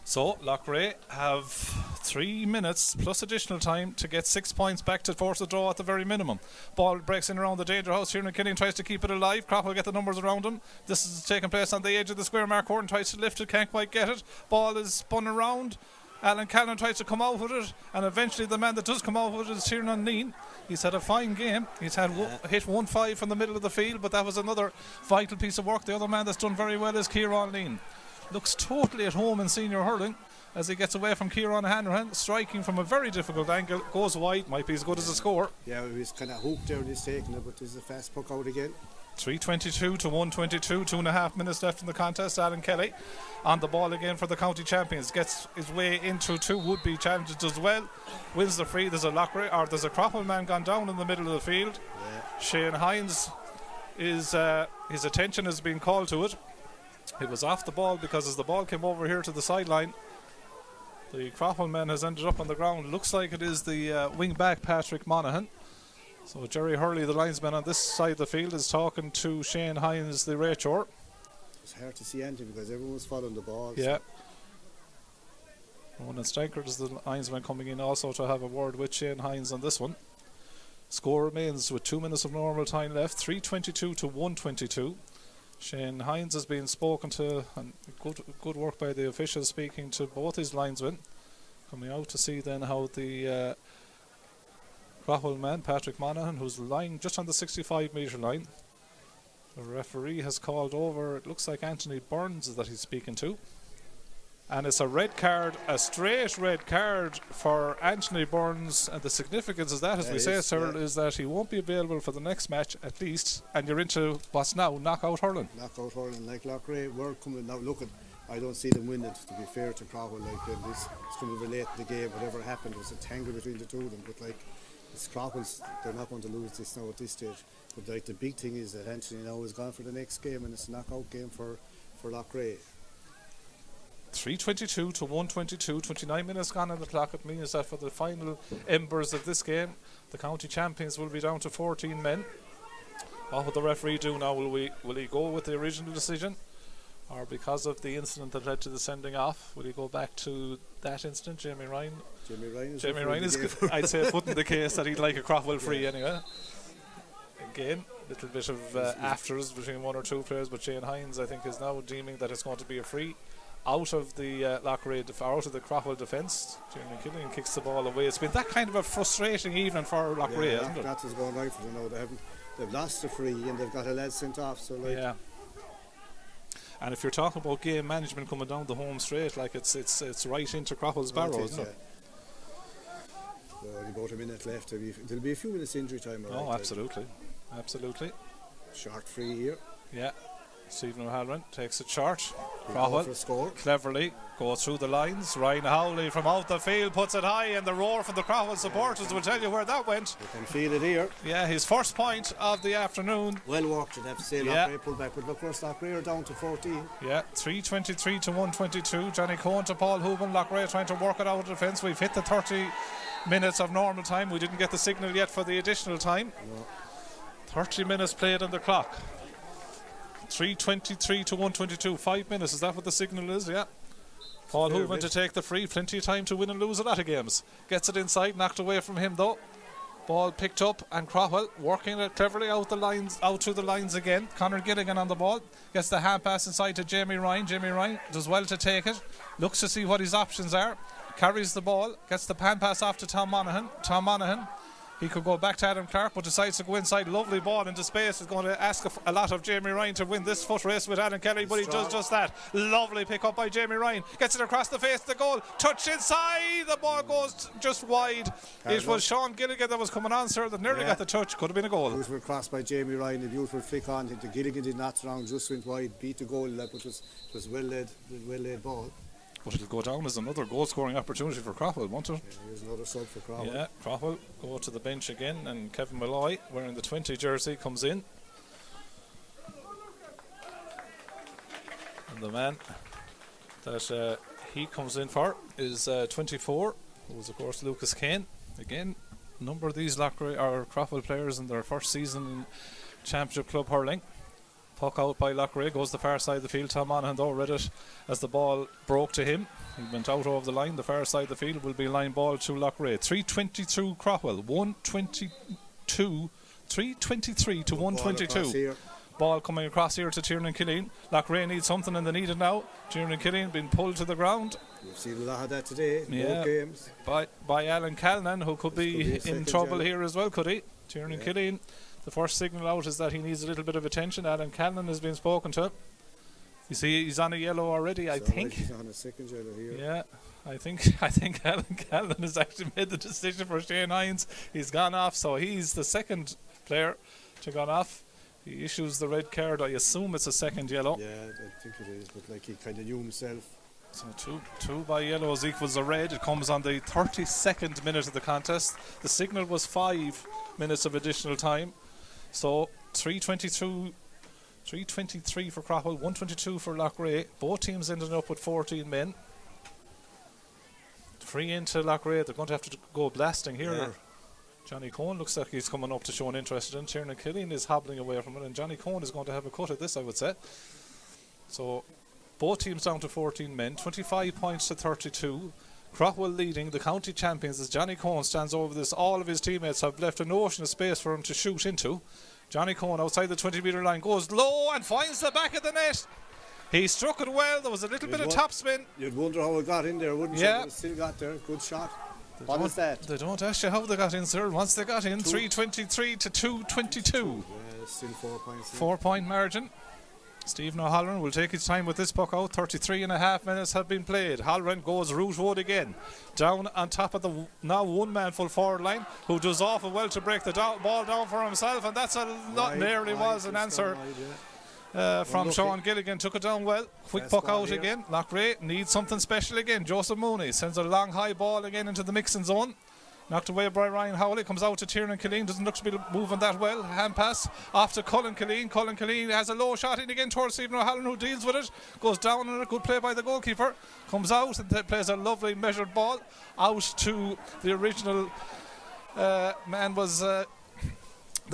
So Loughrea have 3 minutes plus additional time to get 6 points back to force a draw at the very minimum. Ball breaks in around the danger house. Kieran Killeen tries to keep it alive. Craughwell get the numbers around him. This is taking place on the edge of the square. Mark Horton tries to lift it, can't quite get it. Ball is spun around. Alan Callan tries to come out with it, and eventually the man that does come out with it is Kieran Lean. He's had a fine game. He's had hit 1-5 from the middle of the field, but that was another vital piece of work. The other man that's done very well is Kieran Lean. Looks totally at home in senior hurling as he gets away from Kieran Hanrahan, striking from a very difficult angle, goes wide, might be as good as a score. Yeah, he was kind of hooked there and he's taking it, but there's a fast puck out again. 3:22 to 1:22, 2.5 minutes left in the contest. Alan Kelly on the ball again for the county champions, gets his way into 2 would-be challenges as well, wins the free. There's a Craughwell man gone down in the middle of the field. Yeah. Shane Hines is his attention has been called to it. He was off the ball because as the ball came over here to the sideline, the Craughwell man has ended up on the ground. Looks like it is the wing back Patrick Monaghan. So Jerry Hurley, the linesman on this side of the field, is talking to Shane Hines, the Rachor. It's hard to see anything because everyone was following the ball. Yeah. Ronan Stankert is the linesman coming in also to have a word with Shane Hines on this one. Score remains with 2 minutes of normal time left, 3:22 to 1:22. Shane Hines has been spoken to, and good work by the officials speaking to both his linesmen. Coming out to see then how the Craughwell man, Patrick Monaghan, who's lying just on the 65-metre line. The referee has called over, it looks like Anthony Burns that he's speaking to. And it's a red card, a straight red card for Anthony Burns. And the significance of that, as we say, sir, is that he won't be available for the next match at least. And you're into what's now knockout hurling. Knockout hurling, like Loughrea, we're coming now. Look, I don't see them winning, to be fair to Craughwell. Like, this is going to relate to the game. Whatever happened was a tangle between the two of them. But like, it's Craughwell's, they're not going to lose this now at this stage. But like, the big thing is that Anthony now is gone for the next game, and it's a knockout game for Loughrea. 3:22 to 1:22, 29 minutes gone on the clock. It means that for the final embers of this game, the county champions will be down to 14 men. What will the referee do now? Will he go with the original decision, or because of the incident that led to the sending off, will he go back to that incident? Jamie Ryan is I'd say putting the case that he'd like a Craughwell free anyway. Again, a little bit of afters between one or two players, but Shane Hines, I think, is now deeming that it's going to be a free out of the Loughrea, out of the Craughwell defence. Jeremy Killian kicks the ball away. It's been that kind of a frustrating evening for Loughrea, hasn't it? That is going right for them now. They've lost the free and they've got a lad sent off. So like, yeah. And if you're talking about game management coming down the home straight, like it's right into Craughwell's barrow, isn't it? So only about a minute left. There'll be a few minutes injury time. Oh, absolutely. Absolutely. Short free here. Yeah. Stephen O'Halloran takes it short. For a Craughwell score. cleverly goes through the lines. Ryan Howley from out the field puts it high, and the roar from the Craughwell supporters will tell you where that went. You can feel it here. Yeah, his first point of the afternoon. Well worked, I'd have to say. Yeah. Loughrea pulled back, but of course Loughrea are down to 14. Yeah, 3:23 to 1:22. Johnny Cohen to Paul Hooban. Loughrea trying to work it out of defence. We've hit the 30 minutes of normal time. We didn't get the signal yet for the additional time. No. 30 minutes played on the clock. 3:23 to 1:22. 5 minutes, is that what the signal is? Yeah. Paul Hoovan to take the free. Plenty of time to win and lose a lot of games. Gets it inside, knocked away from him though. Ball picked up, and Craughwell working it cleverly out to the lines again. Conor Gilligan on the ball. Gets the hand pass inside to Jamie Ryan. Jamie Ryan does well to take it. Looks to see what his options are. Carries the ball. Gets the hand pass off to Tom Monaghan. Tom Monaghan. He could go back to Adam Clark, but decides to go inside. Lovely ball into space. Is going to ask a lot of Jamie Ryan to win this foot race with Adam Kelly, but he does just that. Lovely pick up by Jamie Ryan. Gets it across the face of the goal. Touch inside. The ball goes just wide. It was Sean Gilligan that was coming on, sir, that nearly got the touch. Could have been a goal. Beautiful cross by Jamie Ryan. A beautiful flick on. The Gilligan did not wrong, just went wide, beat the goal, but it was well laid ball. But it'll go down as another goal scoring opportunity for Craughwell, won't it? Yeah, here's another sub for Craughwell. Yeah, Craughwell go to the bench again, and Kevin Malloy, wearing the 20 jersey, comes in. And the man that he comes in for is 24, who is of course Lucas Kane. Again, a number of these Loughrea or Craughwell players in their first season in Championship Club hurling. Puck out by Loughrea, goes the far side of the field. Tom Monaghan though read it as the ball broke to him. He went out over the line. The far side of the field will be line ball to Loughrea. 3:22 Craughwell, 3:23 to 1:22. Ball coming across here to Tiernan Killeen. Loughrea needs something and they need it now. Tiernan Killeen being pulled to the ground. You've seen a lot of that today in both games. By Alan Callanan, who could be in trouble here as well, could he? Tiernan Killeen. The first signal out is that he needs a little bit of attention. Alan Callanan has been spoken to. You see, he's on a yellow already, I think. He's on a second yellow here. Yeah, I think Alan Callanan has actually made the decision for Shane Hines. He's gone off, so he's the second player to gone off. He issues the red card. I assume it's a second yellow. Yeah, I think it is, but like he kind of knew himself. So two by yellows equals a red. It comes on the 32nd minute of the contest. The signal was 5 minutes of additional time. So 3:23 for Craughwell, 1:22 for Loughrea. Both teams ended up with 14 men. Free into Loughrea. They're going to have to go blasting here. Yeah. Johnny Cohen looks like he's coming up to show an interest in. Tiernan Killeen is hobbling away from it, and Johnny Cohen is going to have a cut at this, I would say. So both teams down to 14 men, 25 points to 32. Craughwell leading the county champions as Johnny Cohen stands over this. All of his teammates have left an ocean of space for him to shoot into. Johnny Cohen outside the 20-metre line goes low and finds the back of the net. He struck it well. There was a little bit of topspin. You'd wonder how it got in there, wouldn't you? But it still got there. Good shot. What is that? They don't ask you how they got in, sir. Once they got in, 3:23 to 2:22. Yeah, still 4 points. 4 point margin. Stephen O'Halloran will take his time with this puck out. 33.5 minutes have been played. Halloran goes route wood again. Down on top of the now one-man full forward line, who does awful well to break the ball down for himself, and that's nearly was an answer from Sean Gilligan. Took it down well. Quick puck out again. Loughrea needs something special again. Joseph Mooney sends a long high ball again into the mixing zone. Knocked away by Ryan Howley. Comes out to Tiernan Killeen. Doesn't look to be moving that well. Hand pass off to Colin Killeen. Colin Killeen has a low shot in again towards Stephen O'Halloran, who deals with it. Goes down, and a good play by the goalkeeper. Comes out and plays a lovely measured ball out to the original man was the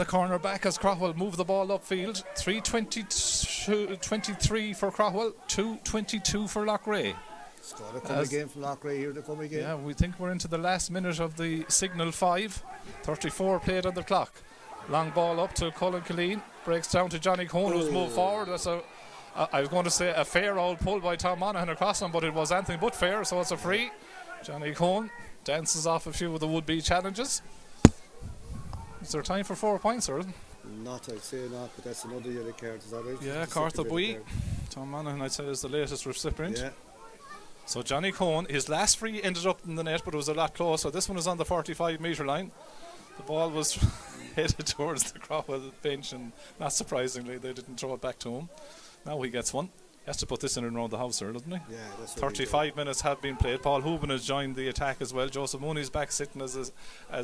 corner back as Craughwell moved the ball upfield. 3:23 for Craughwell, 2:22 for Loughrea. It's got to come again from Loughrea here to come again. Yeah, we think we're into the last minute of the signal 5. 34 played on the clock. Long ball up to Colin Killeen. Breaks down to Johnny Cohen, who's moved forward. That's I was going to say a fair old pull by Tom Monaghan across him, but it was anything but fair, so it's a free. Johnny Cohen dances off a few of the would-be challenges. Is there time for 4 points, or Not, I'd say not, but that's another yellow card. Is that right? Yeah, Cartha Bui. Tom Monaghan, I'd say, is the latest recipient. Yeah. So Johnny Cohen, his last free ended up in the net, but it was a lot closer. This one was on the 45-metre line. The ball was headed towards the Craughwell bench, and not surprisingly they didn't throw it back to him. Now he gets one. He has to put this in and around the house here, doesn't he? Yeah, that's 35 minutes have been played. Paul Hooban has joined the attack as well. Joseph Mooney's back sitting as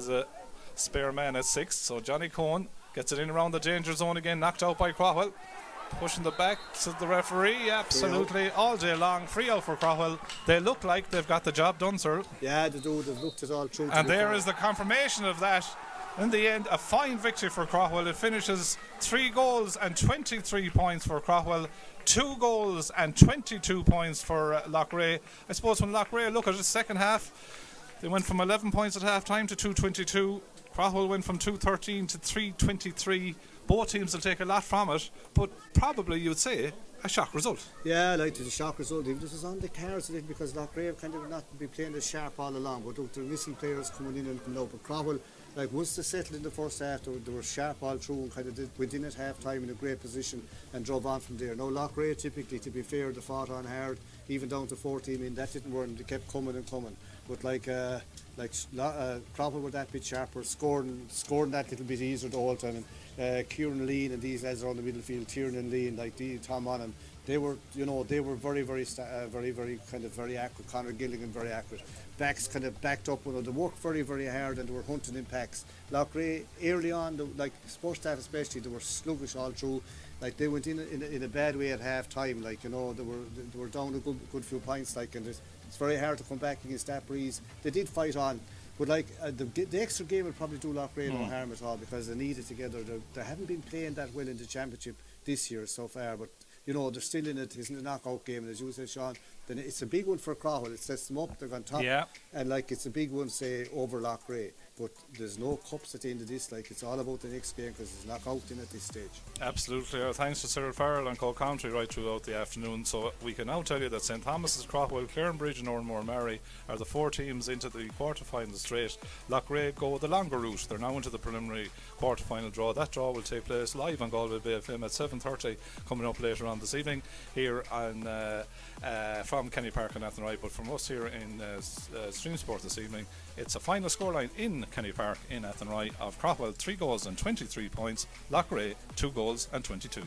a spare man at 6. So Johnny Cohen gets it in around the danger zone again, knocked out by Craughwell. Pushing the back to the referee, absolutely, all day long. Free out for Craughwell. They look like they've got the job done, sir. Yeah, they do. They've looked it all through. And there is the confirmation of that. In the end, a fine victory for Craughwell. It finishes 3 goals and 23 points for Craughwell. 2 goals and 22 points for Loughrea. I suppose when Loughrea look at the second half, they went from 11 points at half time to 222. Craughwell went from 213 to 323. Both teams will take a lot from it, but probably you would say a shock result. Yeah, like it's a shock result. Even this is on the cards because Loughrea kind of not be playing as sharp all along, but look, they're missing players coming in and coming out. But Craughwell, like once they settled in the first half, they were sharp all through and kind of went in at half time in a great position and drove on from there. Now Loughrea typically, to be fair, they fought on hard, even down to 14 in. That didn't work, and they kept coming and coming. But Craughwell were that bit sharper, scoring that little bit easier the whole time. And Kieran Lean and these lads around the middle field, Tiernan Lean, like Tom Monaghan, they were very, very kind of very accurate. Conor Gilligan very accurate. Backs kind of backed up. They worked very, very hard and they were hunting in packs. Loughrea early on, like sports staff especially, they were sluggish all through. Like they went in a bad way at half time. Like they were down a good few points. Like, and it's very hard to come back against that breeze. They did fight on. But like the extra game will probably do Loughrea no harm at all because they need it together. They haven't been playing that well in the championship this year so far, but they're still in it. It's a knockout game, and as you said, Sean, then it's a big one for Craughwell. It sets them up. They're on top, and like it's a big one, say, over Loughrea. But there's no cups at the end of this. Like it's all about the next game because it's knockout in at this stage. Absolutely. Our thanks to Cyril Farrell and Cole Country right throughout the afternoon. So we can now tell you that St Thomas's, Craughwell, Clarenbridge and Oranmore Mary are the 4 teams into the quarter-final straight. Loughrea go the longer route. They're now into the preliminary quarter-final draw. That draw will take place live on Galway Bay FM at 7:30 coming up later on this evening here on from Kenny Park and Athenry. But from us here in Stream Sport this evening, it's a final scoreline in Kenny Park in Athenry of Craughwell 3 goals and 23 points, Loughrea 2 goals and 22.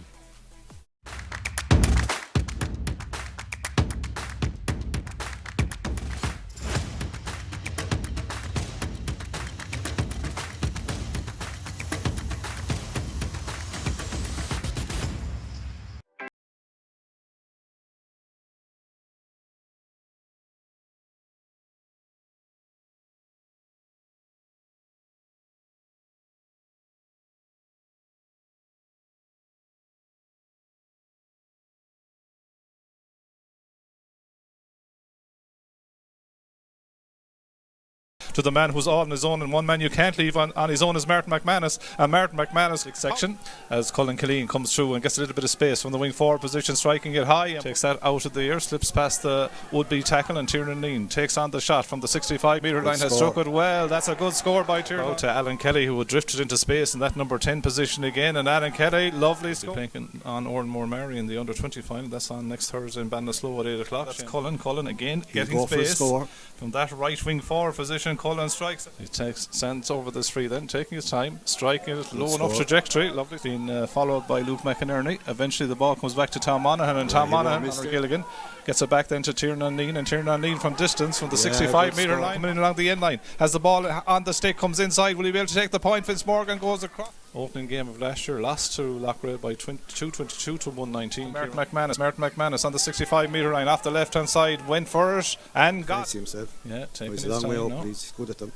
To the man who's all on his own, and one man you can't leave on his own is Martin McManus. And Martin McManus section as Colin Killeen comes through and gets a little bit of space from the wing forward position, striking it high and takes that out of the air, slips past the would-be tackle, and Tiernan Lean takes on the shot from the 65-metre line, has struck it well. That's a good score by Tiernan. To Alan Kelly, who had drifted into space in that number 10 position again, and Alan Kelly, lovely score. Playing on Oranmore Mary in the under-20 final. That's on next Thursday in Ballinasloe at 8 o'clock. That's Cullen again getting space from that right wing forward position. Cullen strikes it. He sends over this free then, taking his time, striking it low enough trajectory. Lovely. Being followed by Luke McInerney. Eventually the ball comes back to Tom Monaghan, and Tom Monaghan, Conor Gilligan, gets it back then to Tiernan Lean, and Tiernan Lean from distance from the 65-metre line coming in along the end line. Has the ball on the stick, comes inside. Will he be able to take the point? Fitzmorgan goes across. Opening game of last year, lost to Loughrea by 22 to 119. Martin McManus on the 65-metre line off the left-hand side, went for it and got himself. Yeah, taking his a long time way up. now. He's good at them.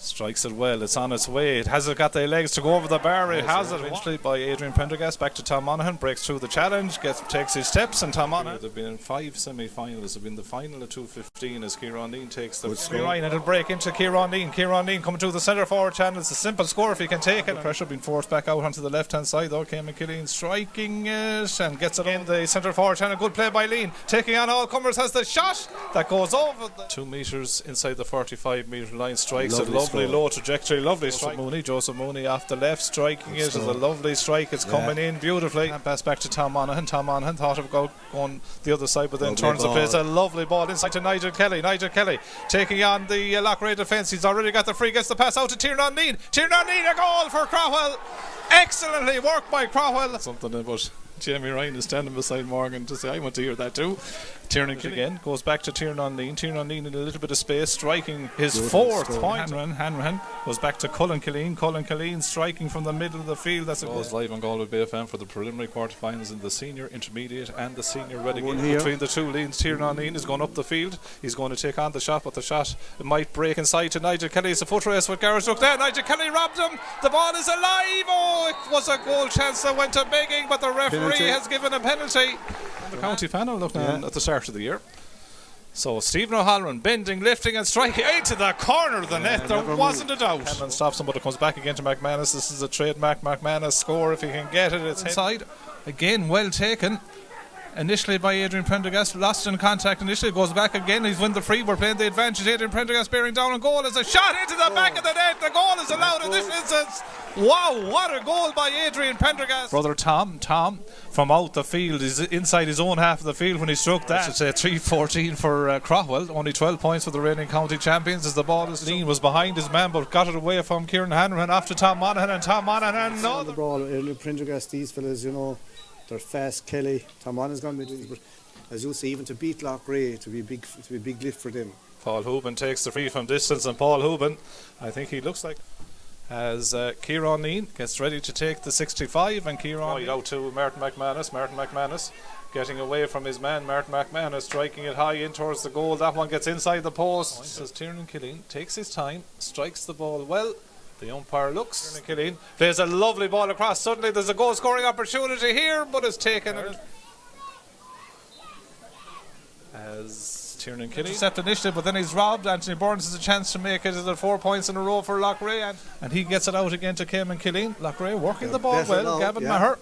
Strikes it well, it's on its way. It hasn't got the legs to go over the bar. It has it eventually by Adrian Prendergast. Back to Tom Monaghan, breaks through the challenge, takes his steps, and Tom Monaghan. They've been in 5 semi-finals. They've been the final of 2:15 as Kieran Lean takes the free line, and it'll break into Kieran Lean. Kieran Lean coming to the centre forward channel. It's a simple score if he can take it. The pressure being forced back out onto the left-hand side though. Came McKilleen striking it and gets it in the centre forward channel. Good play by Lean, taking on all comers, has the shot that goes over the 2 metres inside the 45-metre line. Strikes it lovely lovely low trajectory, lovely strike. Joseph Mooney off the left, striking it. It's a lovely strike. It's coming in beautifully. And pass back to Tom Monaghan. Tom Monaghan thought of going the other side, but then turns the play. It's a lovely ball inside to Nigel Kelly. Nigel Kelly taking on the Loughrea defence. He's already got the free. Gets the pass out to Tiernan Lean. Tiernan Lean, a goal for Craughwell. Excellently worked by Craughwell. Something about Jamie Ryan is standing beside Morgan to say, I want to hear that too. Tiernan again goes back to Tiernan Lean. Tiernan Lean in a little bit of space, striking his fourth point. Hanrahan goes back to Cullen Killeen. Cullen Killeen striking from the middle of the field. That's a goes live on Galway Bay FM for the preliminary quarterfinals in the senior, intermediate, and the senior relegation between the two lanes. Tiernan Lean is going up the field. He's going to take on the shot, but the shot might break inside to Nigel Kelly. It's a foot race with Gareth Rook there. Nigel Kelly robbed him. The ball is alive. Oh, it was a goal chance that went to begging, but the referee has given a penalty. The county panel looking at the start of the year. So Stephen O'Halloran bending, lifting and striking into the corner of the net. There wasn't a doubt. Hanlon stops him, but it comes back again to McManus. This is a trademark McManus score if he can get it. It's inside. Again, well taken. Initially by Adrian Prendergast, lost in contact initially, goes back again, he's won the free, we're playing the advantage. Adrian Prendergast bearing down on goal, as a shot into the back of the net. The goal is allowed in this instance. Wow, what a goal by Adrian Prendergast. Brother Tom from out the field is inside his own half of the field when he struck that. It's a 3-14 for Craughwell, only 12 points for the reigning county champions as the ball is Lean was behind his man but got it away from Kieran Hanrahan off to Tom Monaghan, and Tom Monaghan the ball. Prendergast, these fellas, you know, they're fast. Kelly, Tom Monaghan's going to be, but as you say, even to beat Loughrea, to be a big lift for them. Paul Houben takes the free from distance, and Paul Houben, I think he looks like, as Kieran Lean gets ready to take the 65, and Kieran out to Martin McManus. Martin McManus getting away from his man. Martin McManus striking it high in towards the goal. That one gets inside the post. Says Tiernan Killeen takes his time, strikes the ball well. The umpire looks. Killeen plays a lovely ball across. Suddenly there's a goal scoring opportunity here, but it's taken as Tiernan Killeen intercepted initially, but then he's robbed. Anthony Burns has a chance to make it. Is there 4 points in a row for Loughrea, and he gets it out again to Cayman Killeen. Loughrea working the ball well. Gavin Maher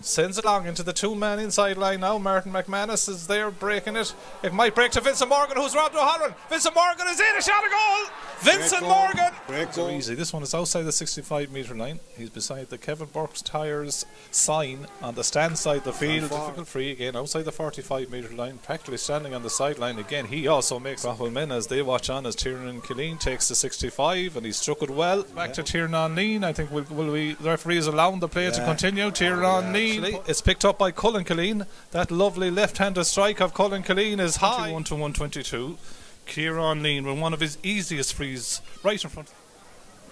sends it along into the two-man inside line now. Martin McManus is there breaking it. It might break to Vincent Morgan, who's robbed O'Halloran. Vincent Morgan is in, a shot, a goal! Vincent Morgan! Great goal. Easy. This one is outside the 65-metre line. He's beside the Kevin Burke's Tyres sign on the stand side of the field. Difficult free again outside the 45-metre line, practically standing on the sideline again. He also makes Craughwell men as they watch on as Tiernan Killeen takes the 65, and he struck it well. Back to Tiernan Lean. I think the referee is allowing the play to continue. Tiernan Lean. It's picked up by Cullen Killeen. That lovely left-handed strike of Cullen Killeen is high. 1 to 122. Kieran Lean with one of his easiest frees right in front.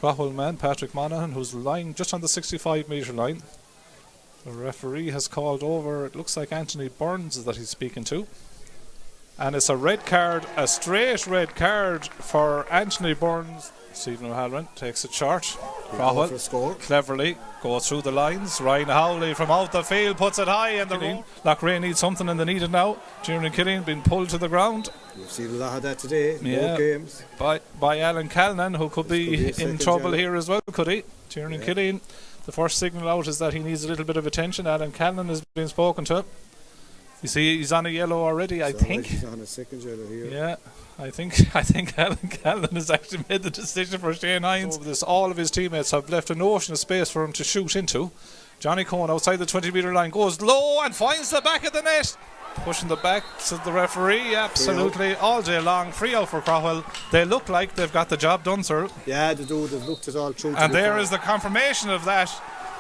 Craughwell man Patrick Monaghan, who's lying just on the 65-metre line. The referee has called over, it looks like Anthony Burns that he's speaking to. And it's a red card, a straight red card for Anthony Burns. Stephen O'Halloran takes it short. Craughwell cleverly goes through the lines. Ryan Howley from out the field puts it high, and the Loughrea needs something and they need it now. Tiernan Killeen being pulled to the ground. We've seen a lot of that today in both games. By Alan Callanan, who could be in trouble here as well, could he? Tiernan Killeen, the first signal out is that he needs a little bit of attention. Alan Callanan has been spoken to. You see, he's on a yellow already, I think. He's on a second yellow here. Yeah, I think Alan Callan has actually made the decision for Shane Hines. All of his teammates have left an ocean of space for him to shoot into. Johnny Cohen outside the 20-metre line goes low and finds the back of the net. Pushing the back to the referee, absolutely, all day long. Free out for Craughwell. They look like they've got the job done, sir. Yeah, they do. They've looked it all through. And there is the confirmation of that.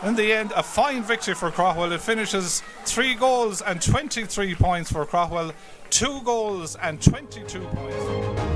In the end, a fine victory for Craughwell. It finishes 3 goals and 23 points for Craughwell, 2 goals and 22 points.